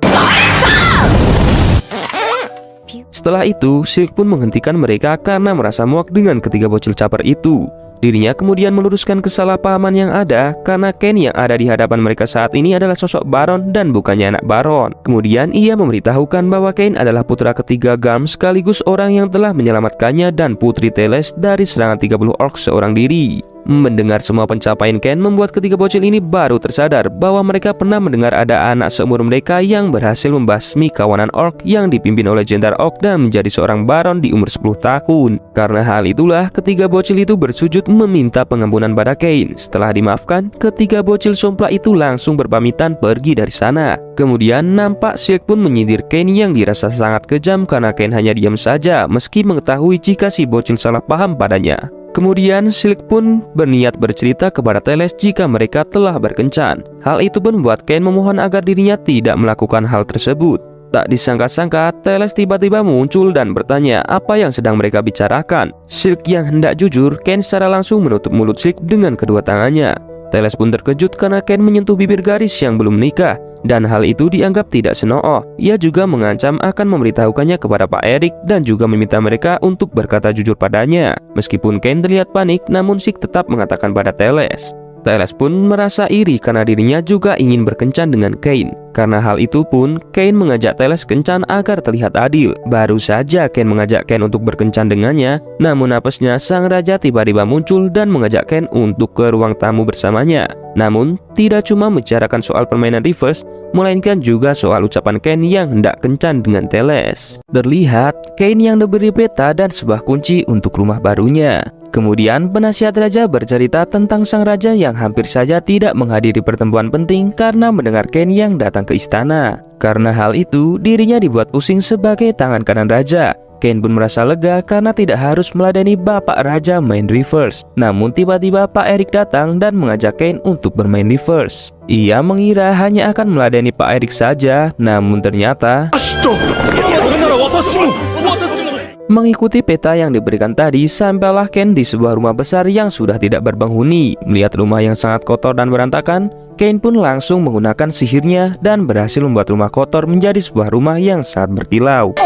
Setelah itu, Silk pun menghentikan mereka karena merasa muak dengan ketiga bocil caper itu. Dirinya kemudian meluruskan kesalahpahaman yang ada karena Kain yang ada di hadapan mereka saat ini adalah sosok Baron dan bukannya anak Baron. Kemudian ia memberitahukan bahwa Kain adalah putra ketiga Garm sekaligus orang yang telah menyelamatkannya dan putri Teles dari serangan 30 orc seorang diri. Mendengar semua pencapaian Kain membuat ketiga bocil ini baru tersadar bahwa mereka pernah mendengar ada anak seumur mereka yang berhasil membasmi kawanan orc yang dipimpin oleh Jenderal Orc dan menjadi seorang Baron di umur 10 tahun. Karena hal itulah ketiga bocil itu bersujud meminta pengampunan pada Kain. Setelah dimaafkan, ketiga bocil somplak itu langsung berpamitan pergi dari sana. Kemudian nampak Silk pun menyindir Kain yang dirasa sangat kejam karena Kain hanya diam saja meski mengetahui jika si bocil salah paham padanya. Kemudian Silk pun berniat bercerita kepada Teles jika mereka telah berkencan. Hal itu pun membuat Kain memohon agar dirinya tidak melakukan hal tersebut. Tak disangka-sangka, Teles tiba-tiba muncul dan bertanya apa yang sedang mereka bicarakan. Silk yang hendak jujur, Kain secara langsung menutup mulut Silk dengan kedua tangannya. Teles pun terkejut karena Kain menyentuh bibir gadis yang belum menikah. Dan hal itu dianggap tidak senonoh. Ia juga mengancam akan memberitahukannya kepada Pak Erik dan juga meminta mereka untuk berkata jujur padanya. Meskipun Kain terlihat panik, namun Silk tetap mengatakan pada Teles. Teles pun merasa iri karena dirinya juga ingin berkencan dengan Kain. Karena hal itu pun, Kain mengajak Teles kencan agar terlihat adil. Baru saja Kain mengajak Kain untuk berkencan dengannya, namun apesnya sang raja tiba-tiba muncul dan mengajak Kain untuk ke ruang tamu bersamanya. Namun, tidak cuma membicarakan soal permainan reverse, melainkan juga soal ucapan Kain yang hendak kencan dengan Teles. Terlihat, Kain yang diberi peta dan sebuah kunci untuk rumah barunya. Kemudian penasihat raja bercerita tentang sang raja yang hampir saja tidak menghadiri pertemuan penting karena mendengar Kain yang datang ke istana. Karena hal itu, dirinya dibuat pusing sebagai tangan kanan raja. Kain pun merasa lega karena tidak harus meladeni bapak raja main reverse. Namun tiba-tiba Pak Erik datang dan mengajak Kain untuk bermain reverse. Ia mengira hanya akan meladeni Pak Erik saja, namun ternyata mengikuti peta yang diberikan tadi, sampailah Kain di sebuah rumah besar yang sudah tidak berpenghuni. Melihat rumah yang sangat kotor dan berantakan, Kain pun langsung menggunakan sihirnya dan berhasil membuat rumah kotor menjadi sebuah rumah yang sangat berkilau.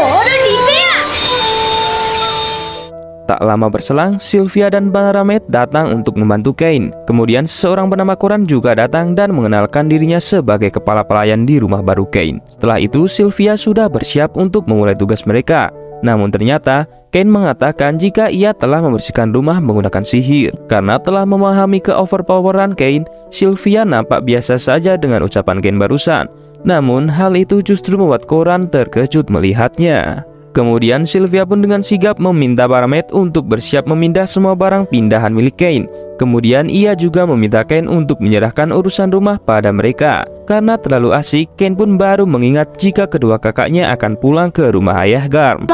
Tak lama berselang, Sylvia dan Balaramid datang untuk membantu Kain. Kemudian seorang bernama Koran juga datang dan mengenalkan dirinya sebagai kepala pelayan di rumah baru Kain. Setelah itu, Sylvia sudah bersiap untuk memulai tugas mereka. Namun ternyata, Kain mengatakan jika ia telah membersihkan rumah menggunakan sihir. Karena telah memahami ke-overpoweran Kain, Sylvia nampak biasa saja dengan ucapan Kain barusan. Namun, hal itu justru membuat Koran terkejut melihatnya. Kemudian Sylvia pun dengan sigap meminta Balaramid untuk bersiap memindah semua barang pindahan milik Kain. Kemudian ia juga meminta Kain untuk menyerahkan urusan rumah pada mereka. Karena terlalu asik, Kain pun baru mengingat jika kedua kakaknya akan pulang ke rumah ayah Garm.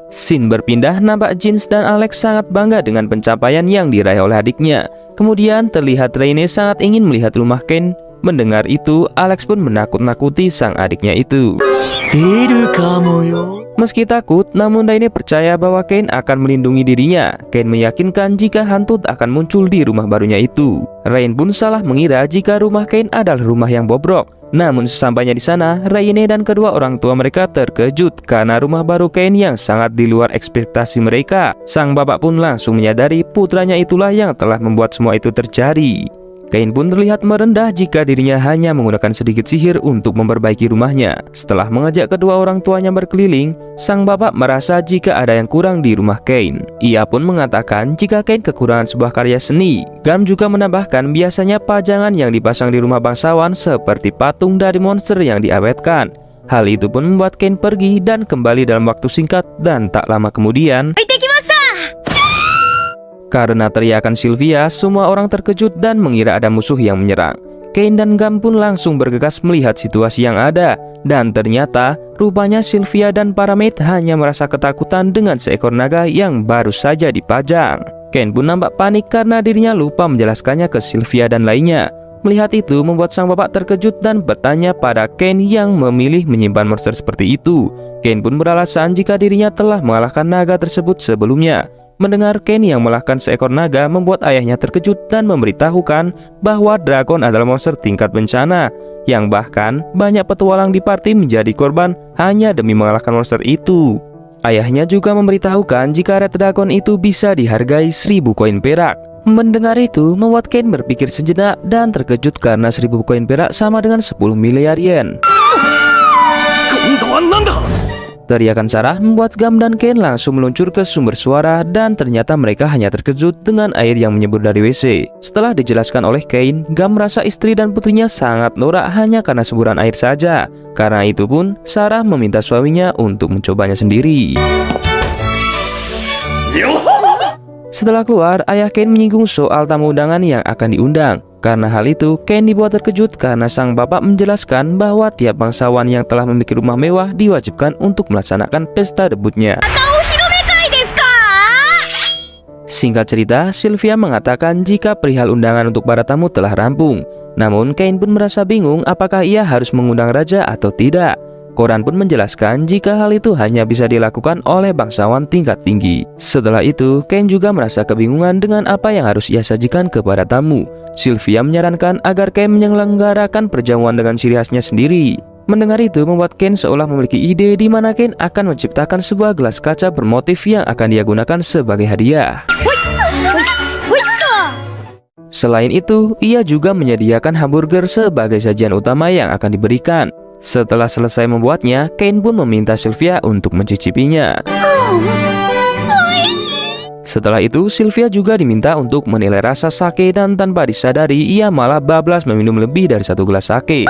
Scene berpindah, nampak Jins dan Alex sangat bangga dengan pencapaian yang diraih oleh adiknya. Kemudian terlihat Reine sangat ingin melihat rumah Kain. Mendengar itu, Alex pun menakut-nakuti sang adiknya itu. Meski takut, namun Raine percaya bahwa Kain akan melindungi dirinya. Kain meyakinkan jika hantu akan muncul di rumah barunya itu. Rain pun salah mengira jika rumah Kain adalah rumah yang bobrok. Namun sesampainya di sana, Reine dan kedua orang tua mereka terkejut karena rumah baru Ken yang sangat di luar ekspektasi mereka. Sang bapak pun langsung menyadari putranya itulah yang telah membuat semua itu terjadi. Ken pun terlihat merendah jika dirinya hanya menggunakan sedikit sihir untuk memperbaiki rumahnya. Setelah mengajak kedua orang tuanya berkeliling, sang bapak merasa jika ada yang kurang di rumah Ken. Ia pun mengatakan jika Ken kekurangan sebuah karya seni. Gam juga menambahkan biasanya pajangan yang dipasang di rumah bangsawan seperti patung dari monster yang diawetkan. Hal itu pun membuat Ken pergi dan kembali dalam waktu singkat, dan tak lama kemudian karena teriakan Sylvia, semua orang terkejut dan mengira ada musuh yang menyerang. Ken dan Gam pun langsung bergegas melihat situasi yang ada, dan ternyata rupanya Sylvia dan para maid hanya merasa ketakutan dengan seekor naga yang baru saja dipajang. Ken pun nampak panik karena dirinya lupa menjelaskannya ke Sylvia dan lainnya. Melihat itu membuat sang bapak terkejut dan bertanya pada Ken yang memilih menyimpan monster seperti itu. Ken pun beralasan jika dirinya telah mengalahkan naga tersebut sebelumnya. Mendengar Ken yang mengalahkan seekor naga membuat ayahnya terkejut dan memberitahukan bahwa dragon adalah monster tingkat bencana, yang bahkan banyak petualang di party menjadi korban hanya demi mengalahkan monster itu. Ayahnya juga memberitahukan jika Red Dragon itu bisa dihargai 1000 koin perak. Mendengar itu membuat Ken berpikir sejenak dan terkejut karena 1000 koin perak sama dengan 10 miliar yen. Teriakan Sarah membuat Gam dan Ken langsung meluncur ke sumber suara, dan ternyata mereka hanya terkejut dengan air yang menyembur dari WC. Setelah dijelaskan oleh Ken, Gam merasa istri dan putrinya sangat norak hanya karena semburan air saja. Karena itu pun Sarah meminta suaminya untuk mencobanya sendiri. Setelah keluar, ayah Ken menyinggung soal tamu undangan yang akan diundang. Karena hal itu, Ken dibuat terkejut karena sang bapak menjelaskan bahwa tiap bangsawan yang telah memiliki rumah mewah diwajibkan untuk melaksanakan pesta debutnya. Singkat cerita, Sylvia mengatakan jika perihal undangan untuk para tamu telah rampung. Namun, Ken pun merasa bingung apakah ia harus mengundang raja atau tidak. Koran pun menjelaskan jika hal itu hanya bisa dilakukan oleh bangsawan tingkat tinggi. Setelah itu, Ken juga merasa kebingungan dengan apa yang harus ia sajikan kepada tamu. Sylvia menyarankan agar Ken menyelenggarakan perjamuan dengan ciri khasnya sendiri. Mendengar itu membuat Ken seolah memiliki ide di mana Ken akan menciptakan sebuah gelas kaca bermotif yang akan dia gunakan sebagai hadiah. Selain itu, ia juga menyediakan hamburger sebagai sajian utama yang akan diberikan. Setelah selesai membuatnya, Ken pun meminta Sylvia untuk mencicipinya. Setelah itu, Sylvia juga diminta untuk menilai rasa sake, dan tanpa disadari ia malah bablas meminum lebih dari 1 gelas sake.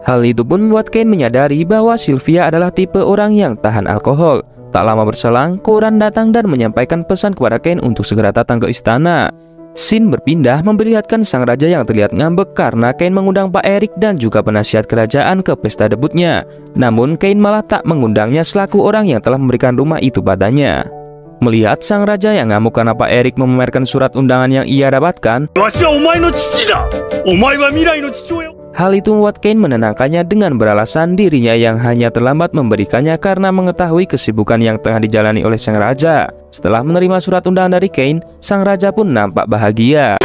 Hal itu pun membuat Ken menyadari bahwa Sylvia adalah tipe orang yang tahan alkohol. Tak lama berselang, koran datang dan menyampaikan pesan kepada Ken untuk segera datang ke istana. Scene berpindah memperlihatkan sang raja yang terlihat ngambek karena Ken mengundang Pak Erik dan juga penasihat kerajaan ke pesta debutnya. Namun Ken malah tak mengundangnya selaku orang yang telah memberikan rumah itu padanya. Melihat sang raja yang ngamuk karena Pak Erik memamerkan surat undangan yang ia dapatkan, hal itu membuat Ken menenangkannya dengan beralasan dirinya yang hanya terlambat memberikannya karena mengetahui kesibukan yang tengah dijalani oleh sang raja. Setelah menerima surat undangan dari Ken, sang raja pun nampak bahagia.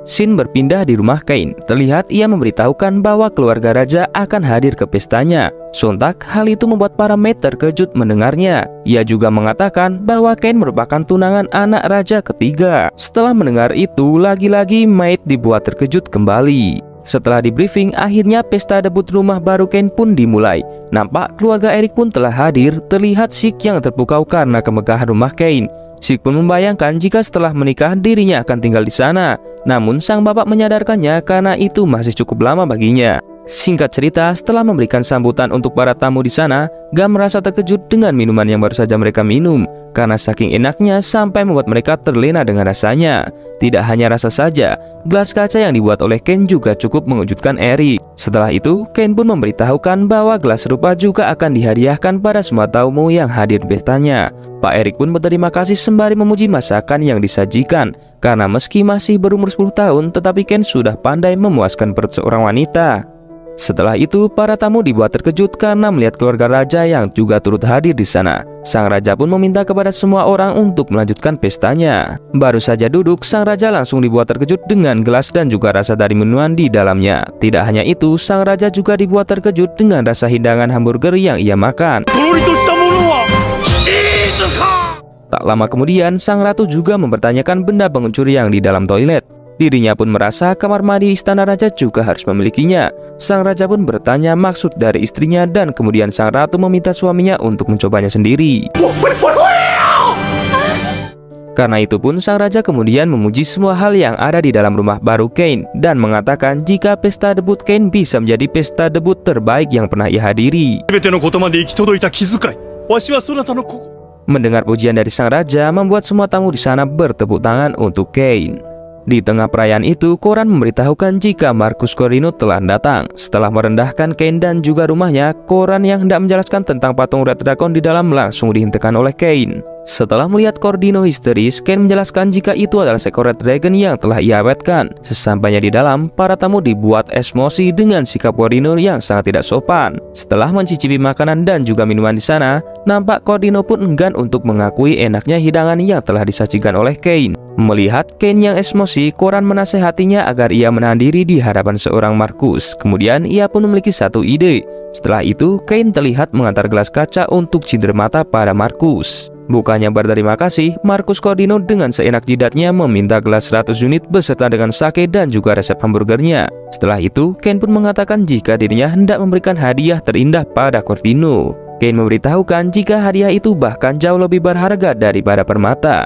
Scene berpindah di rumah Ken. Terlihat ia memberitahukan bahwa keluarga raja akan hadir ke pestanya. Sontak, hal itu membuat para maid terkejut mendengarnya. Ia juga mengatakan bahwa Ken merupakan tunangan anak raja ketiga. Setelah mendengar itu, lagi-lagi maid dibuat terkejut kembali. Setelah di briefing, akhirnya pesta debut rumah baru Ken pun dimulai. Nampak keluarga Erik pun telah hadir. Terlihat Sik yang terpukau karena kemegahan rumah Ken. Sik pun membayangkan jika setelah menikah dirinya akan tinggal di sana. Namun sang bapak menyadarkannya karena itu masih cukup lama baginya. Singkat cerita, setelah memberikan sambutan untuk para tamu di sana, Gam merasa terkejut dengan minuman yang baru saja mereka minum. Karena saking enaknya sampai membuat mereka terlena dengan rasanya. Tidak hanya rasa saja, gelas kaca yang dibuat oleh Ken juga cukup mengejutkan Erik. Setelah itu, Ken pun memberitahukan bahwa gelas serupa juga akan dihadiahkan pada semua tamu yang hadir di pestanya. Pak Erik pun berterima kasih sembari memuji masakan yang disajikan. Karena meski masih berumur 10 tahun, tetapi Ken sudah pandai memuaskan perut seorang wanita. Setelah itu, para tamu dibuat terkejut karena melihat keluarga raja yang juga turut hadir di sana. Sang raja pun meminta kepada semua orang untuk melanjutkan pestanya. Baru saja duduk, sang raja langsung dibuat terkejut dengan gelas dan juga rasa dari minuman di dalamnya. Tidak hanya itu, sang raja juga dibuat terkejut dengan rasa hidangan hamburger yang ia makan. Tak lama kemudian, sang ratu juga mempertanyakan benda pencuri yang di dalam toilet. Dirinya pun merasa kamar mandi istana raja juga harus memilikinya. Sang raja pun bertanya maksud dari istrinya dan kemudian sang ratu meminta suaminya untuk mencobanya sendiri. Karena itu pun sang raja kemudian memuji semua hal yang ada di dalam rumah baru Kain dan mengatakan jika pesta debut Kain bisa menjadi pesta debut terbaik yang pernah ia hadiri. Mendengar pujian dari sang raja membuat semua tamu di sana bertepuk tangan untuk Kain. Di tengah perayaan itu, koran memberitahukan jika Marcus Cordino telah datang. Setelah merendahkan Kain dan juga rumahnya, koran yang hendak menjelaskan tentang patung Red Dragon di dalam langsung dihentikan oleh Kain. Setelah melihat Cordino histeris, Kain menjelaskan jika itu adalah seekor Red Dragon yang telah ia awetkan. Sesampainya di dalam, para tamu dibuat emosi dengan sikap Cordino yang sangat tidak sopan. Setelah mencicipi makanan dan juga minuman di sana, nampak Cordino pun enggan untuk mengakui enaknya hidangan yang telah disajikan oleh Kain. Melihat Kain yang emosi, koran menasehatinya agar ia menahan diri di hadapan seorang Marcus. Kemudian ia pun memiliki satu ide. Setelah itu, Kain terlihat mengantar gelas kaca untuk cinder mata pada Marcus. Bukannya berterima kasih, Marcus Cordino dengan seenak jidatnya meminta gelas 100 unit beserta dengan sake dan juga resep hamburgernya. Setelah itu, Kain pun mengatakan jika dirinya hendak memberikan hadiah terindah pada Cordino. Kain memberitahukan jika hadiah itu bahkan jauh lebih berharga daripada permata.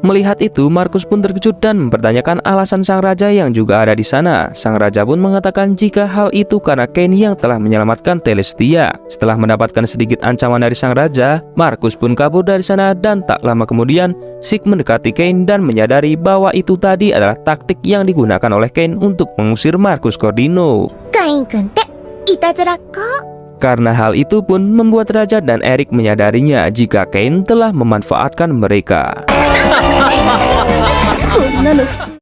Melihat itu, Marcus pun terkejut dan mempertanyakan alasan sang raja yang juga ada di sana. Sang raja pun mengatakan jika hal itu karena Kain yang telah menyelamatkan Telestia. Setelah mendapatkan sedikit ancaman dari sang raja, Marcus pun kabur dari sana dan tak lama kemudian, Zeke mendekati Kain dan menyadari bahwa itu tadi adalah taktik yang digunakan oleh Kain untuk mengusir Marcus Cordino. Kain-kun te itazura ko. Karena hal itu pun membuat Raja dan Eric menyadarinya jika Kain telah memanfaatkan mereka.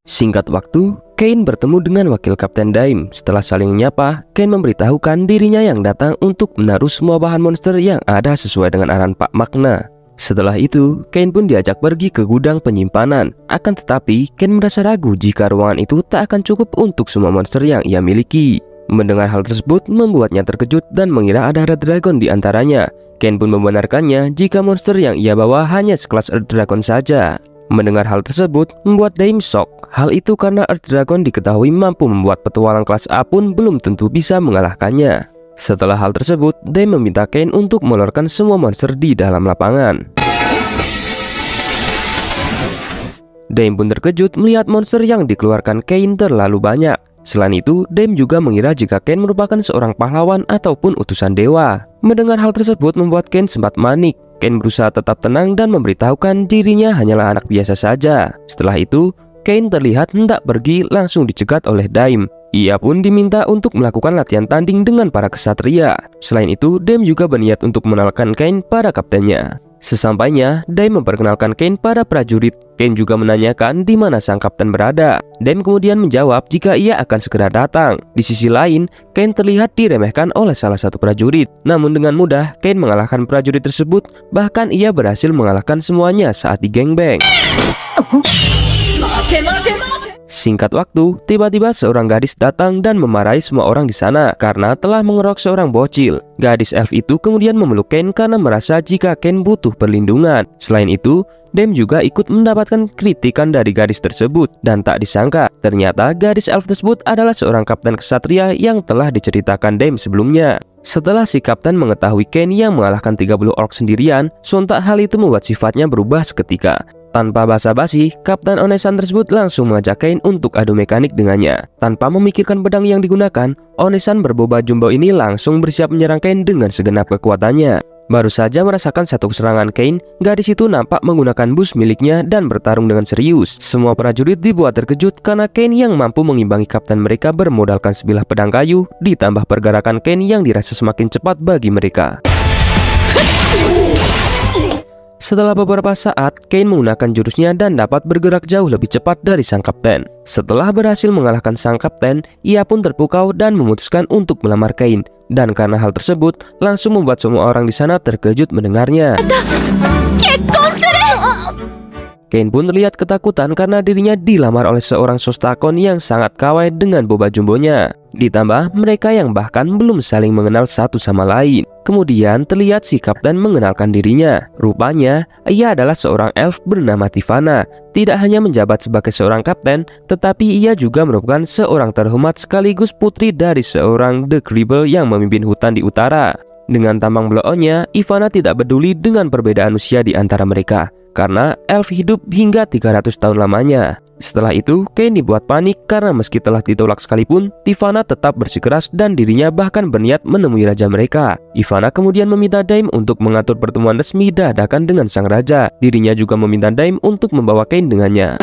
Singkat waktu, Kain bertemu dengan wakil Kapten Daim. Setelah saling menyapa, Kain memberitahukan dirinya yang datang untuk menaruh semua bahan monster yang ada sesuai dengan arahan Pak Magna. Setelah itu, Kain pun diajak pergi ke gudang penyimpanan. Akan tetapi, Kain merasa ragu jika ruangan itu tak akan cukup untuk semua monster yang ia miliki. Mendengar hal tersebut membuatnya terkejut dan mengira ada Red Dragon di antaranya. Kain pun membenarkannya jika monster yang ia bawa hanya sekelas Earth Dragon saja. Mendengar hal tersebut membuat Daim shock. Hal itu karena Earth Dragon diketahui mampu membuat petualang kelas A pun belum tentu bisa mengalahkannya. Setelah hal tersebut, Daim meminta Kain untuk meloloskan semua monster di dalam lapangan. Daim pun terkejut melihat monster yang dikeluarkan Kain terlalu banyak. Selain itu, Daim juga mengira jika Kain merupakan seorang pahlawan ataupun utusan dewa. Mendengar hal tersebut membuat Kain sempat panik. Kain berusaha tetap tenang dan memberitahukan dirinya hanyalah anak biasa saja. Setelah itu, Kain terlihat hendak pergi langsung dicegat oleh Daim. Ia pun diminta untuk melakukan latihan tanding dengan para kesatria. Selain itu, Daim juga berniat untuk mengenalkan Kain pada kaptennya. Sesampainya, Daim memperkenalkan Kain pada prajurit. Kain juga menanyakan di mana sang kapten berada. Daim kemudian menjawab jika ia akan segera datang. Di sisi lain, Kain terlihat diremehkan oleh salah satu prajurit. Namun dengan mudah, Kain mengalahkan prajurit tersebut. Bahkan ia berhasil mengalahkan semuanya saat digengbeng. Singkat waktu, tiba-tiba seorang gadis datang dan memarahi semua orang di sana karena telah mengerok seorang bocil. Gadis elf itu kemudian memeluk Kain karena merasa jika Kain butuh perlindungan. Selain itu, Daim juga ikut mendapatkan kritikan dari gadis tersebut. Dan tak disangka, ternyata gadis elf tersebut adalah seorang kapten kesatria yang telah diceritakan Daim sebelumnya. Setelah si kapten mengetahui Kain yang mengalahkan 30 orc sendirian, sontak hal itu membuat sifatnya berubah seketika. Tanpa basa-basi, Kapten Onesan tersebut langsung mengajak Kain untuk adu mekanik dengannya. Tanpa memikirkan pedang yang digunakan, Onesan berboba jumbo ini langsung bersiap menyerang Kain dengan segenap kekuatannya. Baru saja merasakan satu serangan Kain, gadis itu nampak menggunakan bus miliknya dan bertarung dengan serius. Semua prajurit dibuat terkejut karena Kain yang mampu mengimbangi kapten mereka bermodalkan sebilah pedang kayu, ditambah pergerakan Kain yang dirasa semakin cepat bagi mereka. Setelah beberapa saat, Kane menggunakan jurusnya dan dapat bergerak jauh lebih cepat dari sang kapten. Setelah berhasil mengalahkan sang kapten, ia pun terpukau dan memutuskan untuk melamar Kane. Dan karena hal tersebut, langsung membuat semua orang di sana terkejut mendengarnya. Kane pun terlihat ketakutan karena dirinya dilamar oleh seorang sostakon yang sangat kawai dengan boba jumbonya. Ditambah mereka yang bahkan belum saling mengenal satu sama lain. Kemudian terlihat si kapten mengenalkan dirinya. Rupanya ia adalah seorang elf bernama Tifana. Tidak hanya menjabat sebagai seorang kapten, tetapi ia juga merupakan seorang terhormat sekaligus putri dari seorang The Cribble yang memimpin hutan di utara. Dengan tampang bloonnya, Ivana tidak peduli dengan perbedaan usia di antara mereka, karena elf hidup hingga 300 tahun lamanya. Setelah itu, Kane dibuat panik karena meski telah ditolak sekalipun, Ivana tetap bersikeras dan dirinya bahkan berniat menemui raja mereka. Ivana kemudian meminta Daim untuk mengatur pertemuan resmi dadakan dengan sang raja. Dirinya juga meminta Daim untuk membawa Kane dengannya.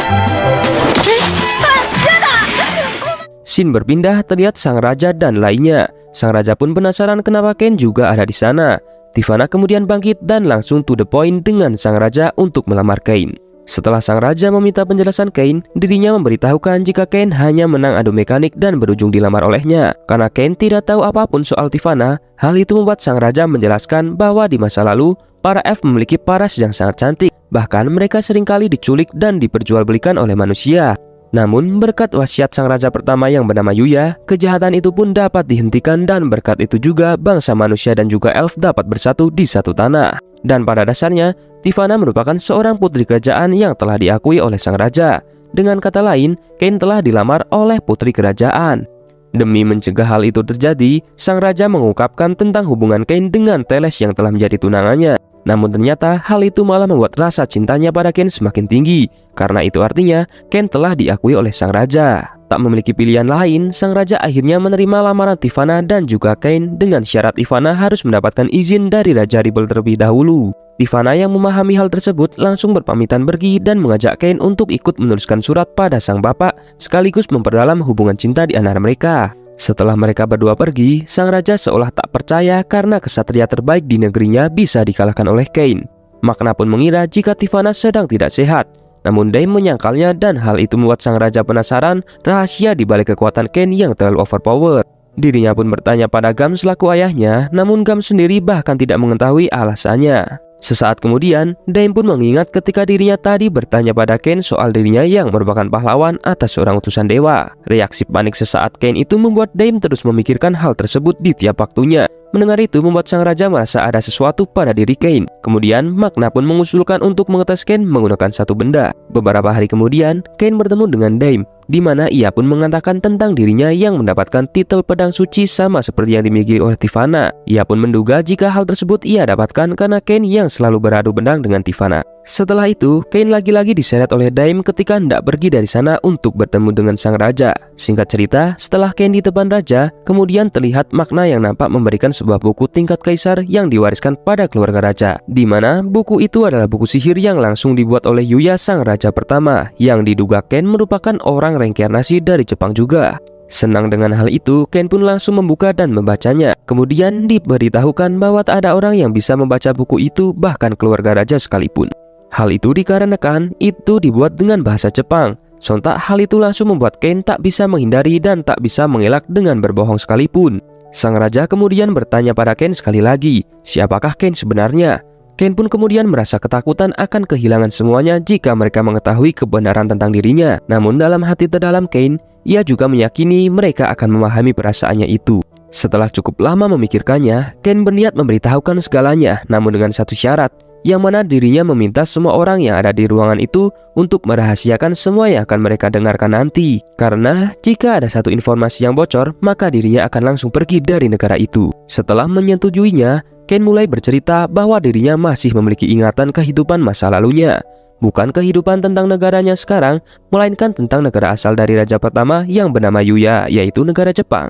Scene berpindah, terlihat sang raja dan lainnya. Sang raja pun penasaran kenapa Kane juga ada di sana. Ivana kemudian bangkit dan langsung to the point dengan sang raja untuk melamar Kane. Setelah sang raja meminta penjelasan Kane, dirinya memberitahukan jika Kane hanya menang adu mekanik dan berujung dilamar olehnya. Karena Kane tidak tahu apapun soal Ivana, hal itu membuat sang raja menjelaskan bahwa di masa lalu, para elf memiliki paras yang sangat cantik. Bahkan mereka seringkali diculik dan diperjualbelikan oleh manusia. Namun berkat wasiat sang raja pertama yang bernama Yuya, kejahatan itu pun dapat dihentikan dan berkat itu juga bangsa manusia dan juga elf dapat bersatu di satu tanah. Dan pada dasarnya, Ivana merupakan seorang putri kerajaan yang telah diakui oleh sang raja. Dengan kata lain, Kane telah dilamar oleh putri kerajaan. Demi mencegah hal itu terjadi, sang raja mengungkapkan tentang hubungan Kane dengan Teles yang telah menjadi tunangannya. Namun ternyata hal itu malah membuat rasa cintanya pada Kane semakin tinggi. Karena itu artinya Kane telah diakui oleh sang raja. Tak memiliki pilihan lain, sang raja akhirnya menerima lamaran Ivana dan juga Kane dengan syarat Ivana harus mendapatkan izin dari Raja Ribble terlebih dahulu. Ivana yang memahami hal tersebut langsung berpamitan pergi dan mengajak Kane untuk ikut menuliskan surat pada sang bapak sekaligus memperdalam hubungan cinta di antara mereka. Setelah mereka berdua pergi, sang raja seolah tak percaya karena kesatria terbaik di negerinya bisa dikalahkan oleh Kane. Makna pun mengira jika Ivana sedang tidak sehat. Namun Daim menyangkalnya dan hal itu membuat sang raja penasaran rahasia di balik kekuatan Kane yang terlalu overpower. Dirinya pun bertanya pada Gam selaku ayahnya, namun Gam sendiri bahkan tidak mengetahui alasannya. Sesaat kemudian, Daim pun mengingat ketika dirinya tadi bertanya pada Kane soal dirinya yang merupakan pahlawan atas seorang utusan dewa. Reaksi panik sesaat Kane itu membuat Daim terus memikirkan hal tersebut di tiap waktunya. Mendengar itu membuat sang raja merasa ada sesuatu pada diri Kane. Kemudian Makna pun mengusulkan untuk mengetes Kane menggunakan satu benda. Beberapa hari kemudian, Kane bertemu dengan Daim, di mana ia pun mengatakan tentang dirinya yang mendapatkan titel pedang suci sama seperti yang dimiliki oleh Ivana. Ia pun menduga jika hal tersebut ia dapatkan karena Kane yang selalu beradu pedang dengan Ivana. Setelah itu, Kane lagi-lagi diseret oleh Daim ketika hendak pergi dari sana untuk bertemu dengan sang raja. Singkat cerita, setelah Kane di depan raja, kemudian terlihat Makna yang nampak memberikan sebuah buku tingkat kaisar yang diwariskan pada keluarga raja, di mana buku itu adalah buku sihir yang langsung dibuat oleh Yuya sang raja pertama, yang diduga Kane merupakan orang reinkarnasi dari Jepang juga. Senang dengan hal itu, Kane pun langsung membuka dan membacanya. Kemudian diberitahukan bahwa tak ada orang yang bisa membaca buku itu, bahkan keluarga raja sekalipun. Hal itu dikarenakan itu dibuat dengan bahasa Jepang. Sontak hal itu langsung membuat Kane tak bisa menghindari dan tak bisa mengelak dengan berbohong sekalipun. Sang raja kemudian bertanya pada Kane sekali lagi, siapakah Kane sebenarnya? Kane pun kemudian merasa ketakutan akan kehilangan semuanya jika mereka mengetahui kebenaran tentang dirinya. Namun dalam hati terdalam Kane, ia juga meyakini mereka akan memahami perasaannya itu. Setelah cukup lama memikirkannya, Kane berniat memberitahukan segalanya, namun dengan satu syarat, yang mana dirinya meminta semua orang yang ada di ruangan itu untuk merahasiakan semua yang akan mereka dengarkan nanti. Karena jika ada satu informasi yang bocor, maka dirinya akan langsung pergi dari negara itu. Setelah menyetujuinya, Kane mulai bercerita bahwa dirinya masih memiliki ingatan kehidupan masa lalunya. Bukan kehidupan tentang negaranya sekarang, melainkan tentang negara asal dari raja pertama yang bernama Yuya, yaitu negara Jepang.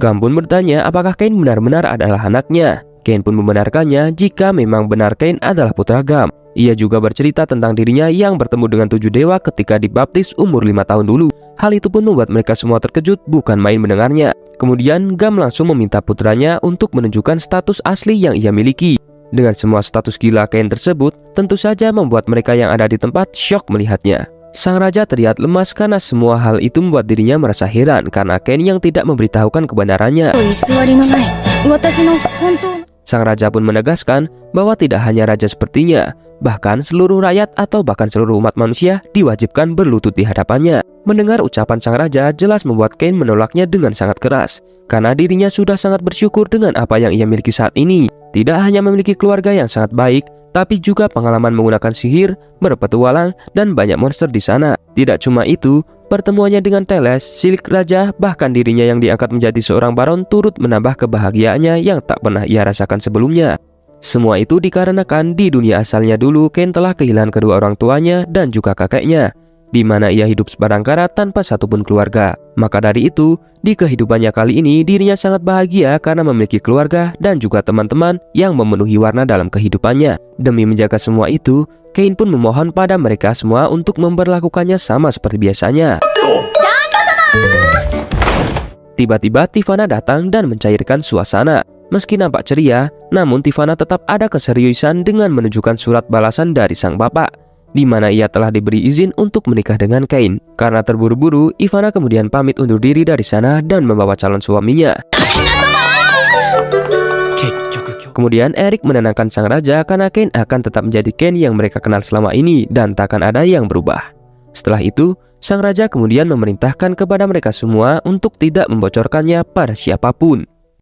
Gam pun bertanya apakah Kane benar-benar adalah anaknya. Kane pun membenarkannya jika memang benar Kane adalah putra Gam. Ia juga bercerita tentang dirinya yang bertemu dengan 7 dewa ketika dibaptis umur 5 tahun dulu. Hal itu pun membuat mereka semua terkejut bukan main mendengarnya. Kemudian Gam langsung meminta putranya untuk menunjukkan status asli yang ia miliki. Dengan semua status gila Kain tersebut, tentu saja membuat mereka yang ada di tempat syok melihatnya. Sang raja terlihat lemas karena semua hal itu membuat dirinya merasa heran karena Kain yang tidak memberitahukan kebenarannya. Sang raja pun menegaskan bahwa tidak hanya raja sepertinya, bahkan seluruh rakyat atau bahkan seluruh umat manusia diwajibkan berlutut di hadapannya. Mendengar ucapan sang raja jelas membuat Kain menolaknya dengan sangat keras, karena dirinya sudah sangat bersyukur dengan apa yang ia miliki saat ini. Tidak hanya memiliki keluarga yang sangat baik, tapi juga pengalaman menggunakan sihir, berpetualang, dan banyak monster di sana. Tidak cuma itu, pertemuannya dengan Teles, Silik Raja, bahkan dirinya yang diangkat menjadi seorang baron turut menambah kebahagiaannya yang tak pernah ia rasakan sebelumnya. Semua itu dikarenakan di dunia asalnya dulu Kain telah kehilangan kedua orang tuanya dan juga kakeknya, di mana ia hidup sebatang kara tanpa satupun keluarga. Maka dari itu, di kehidupannya kali ini dirinya sangat bahagia karena memiliki keluarga dan juga teman-teman yang memenuhi warna dalam kehidupannya. Demi menjaga semua itu, Kain pun memohon pada mereka semua untuk memperlakukannya sama seperti biasanya. Tiba-tiba Tifana datang dan mencairkan suasana. Meski nampak ceria, namun Tifana tetap ada keseriusan dengan menunjukkan surat balasan dari sang bapak, di mana ia telah diberi izin untuk menikah dengan Kain. Karena terburu-buru, Ivana kemudian pamit undur diri dari sana dan membawa calon suaminya. Kemudian Erik menenangkan sang raja karena Kain akan tetap menjadi Kain yang mereka kenal selama ini dan takkan ada yang berubah. Setelah itu, sang raja kemudian memerintahkan kepada mereka semua untuk tidak membocorkannya pada siapapun.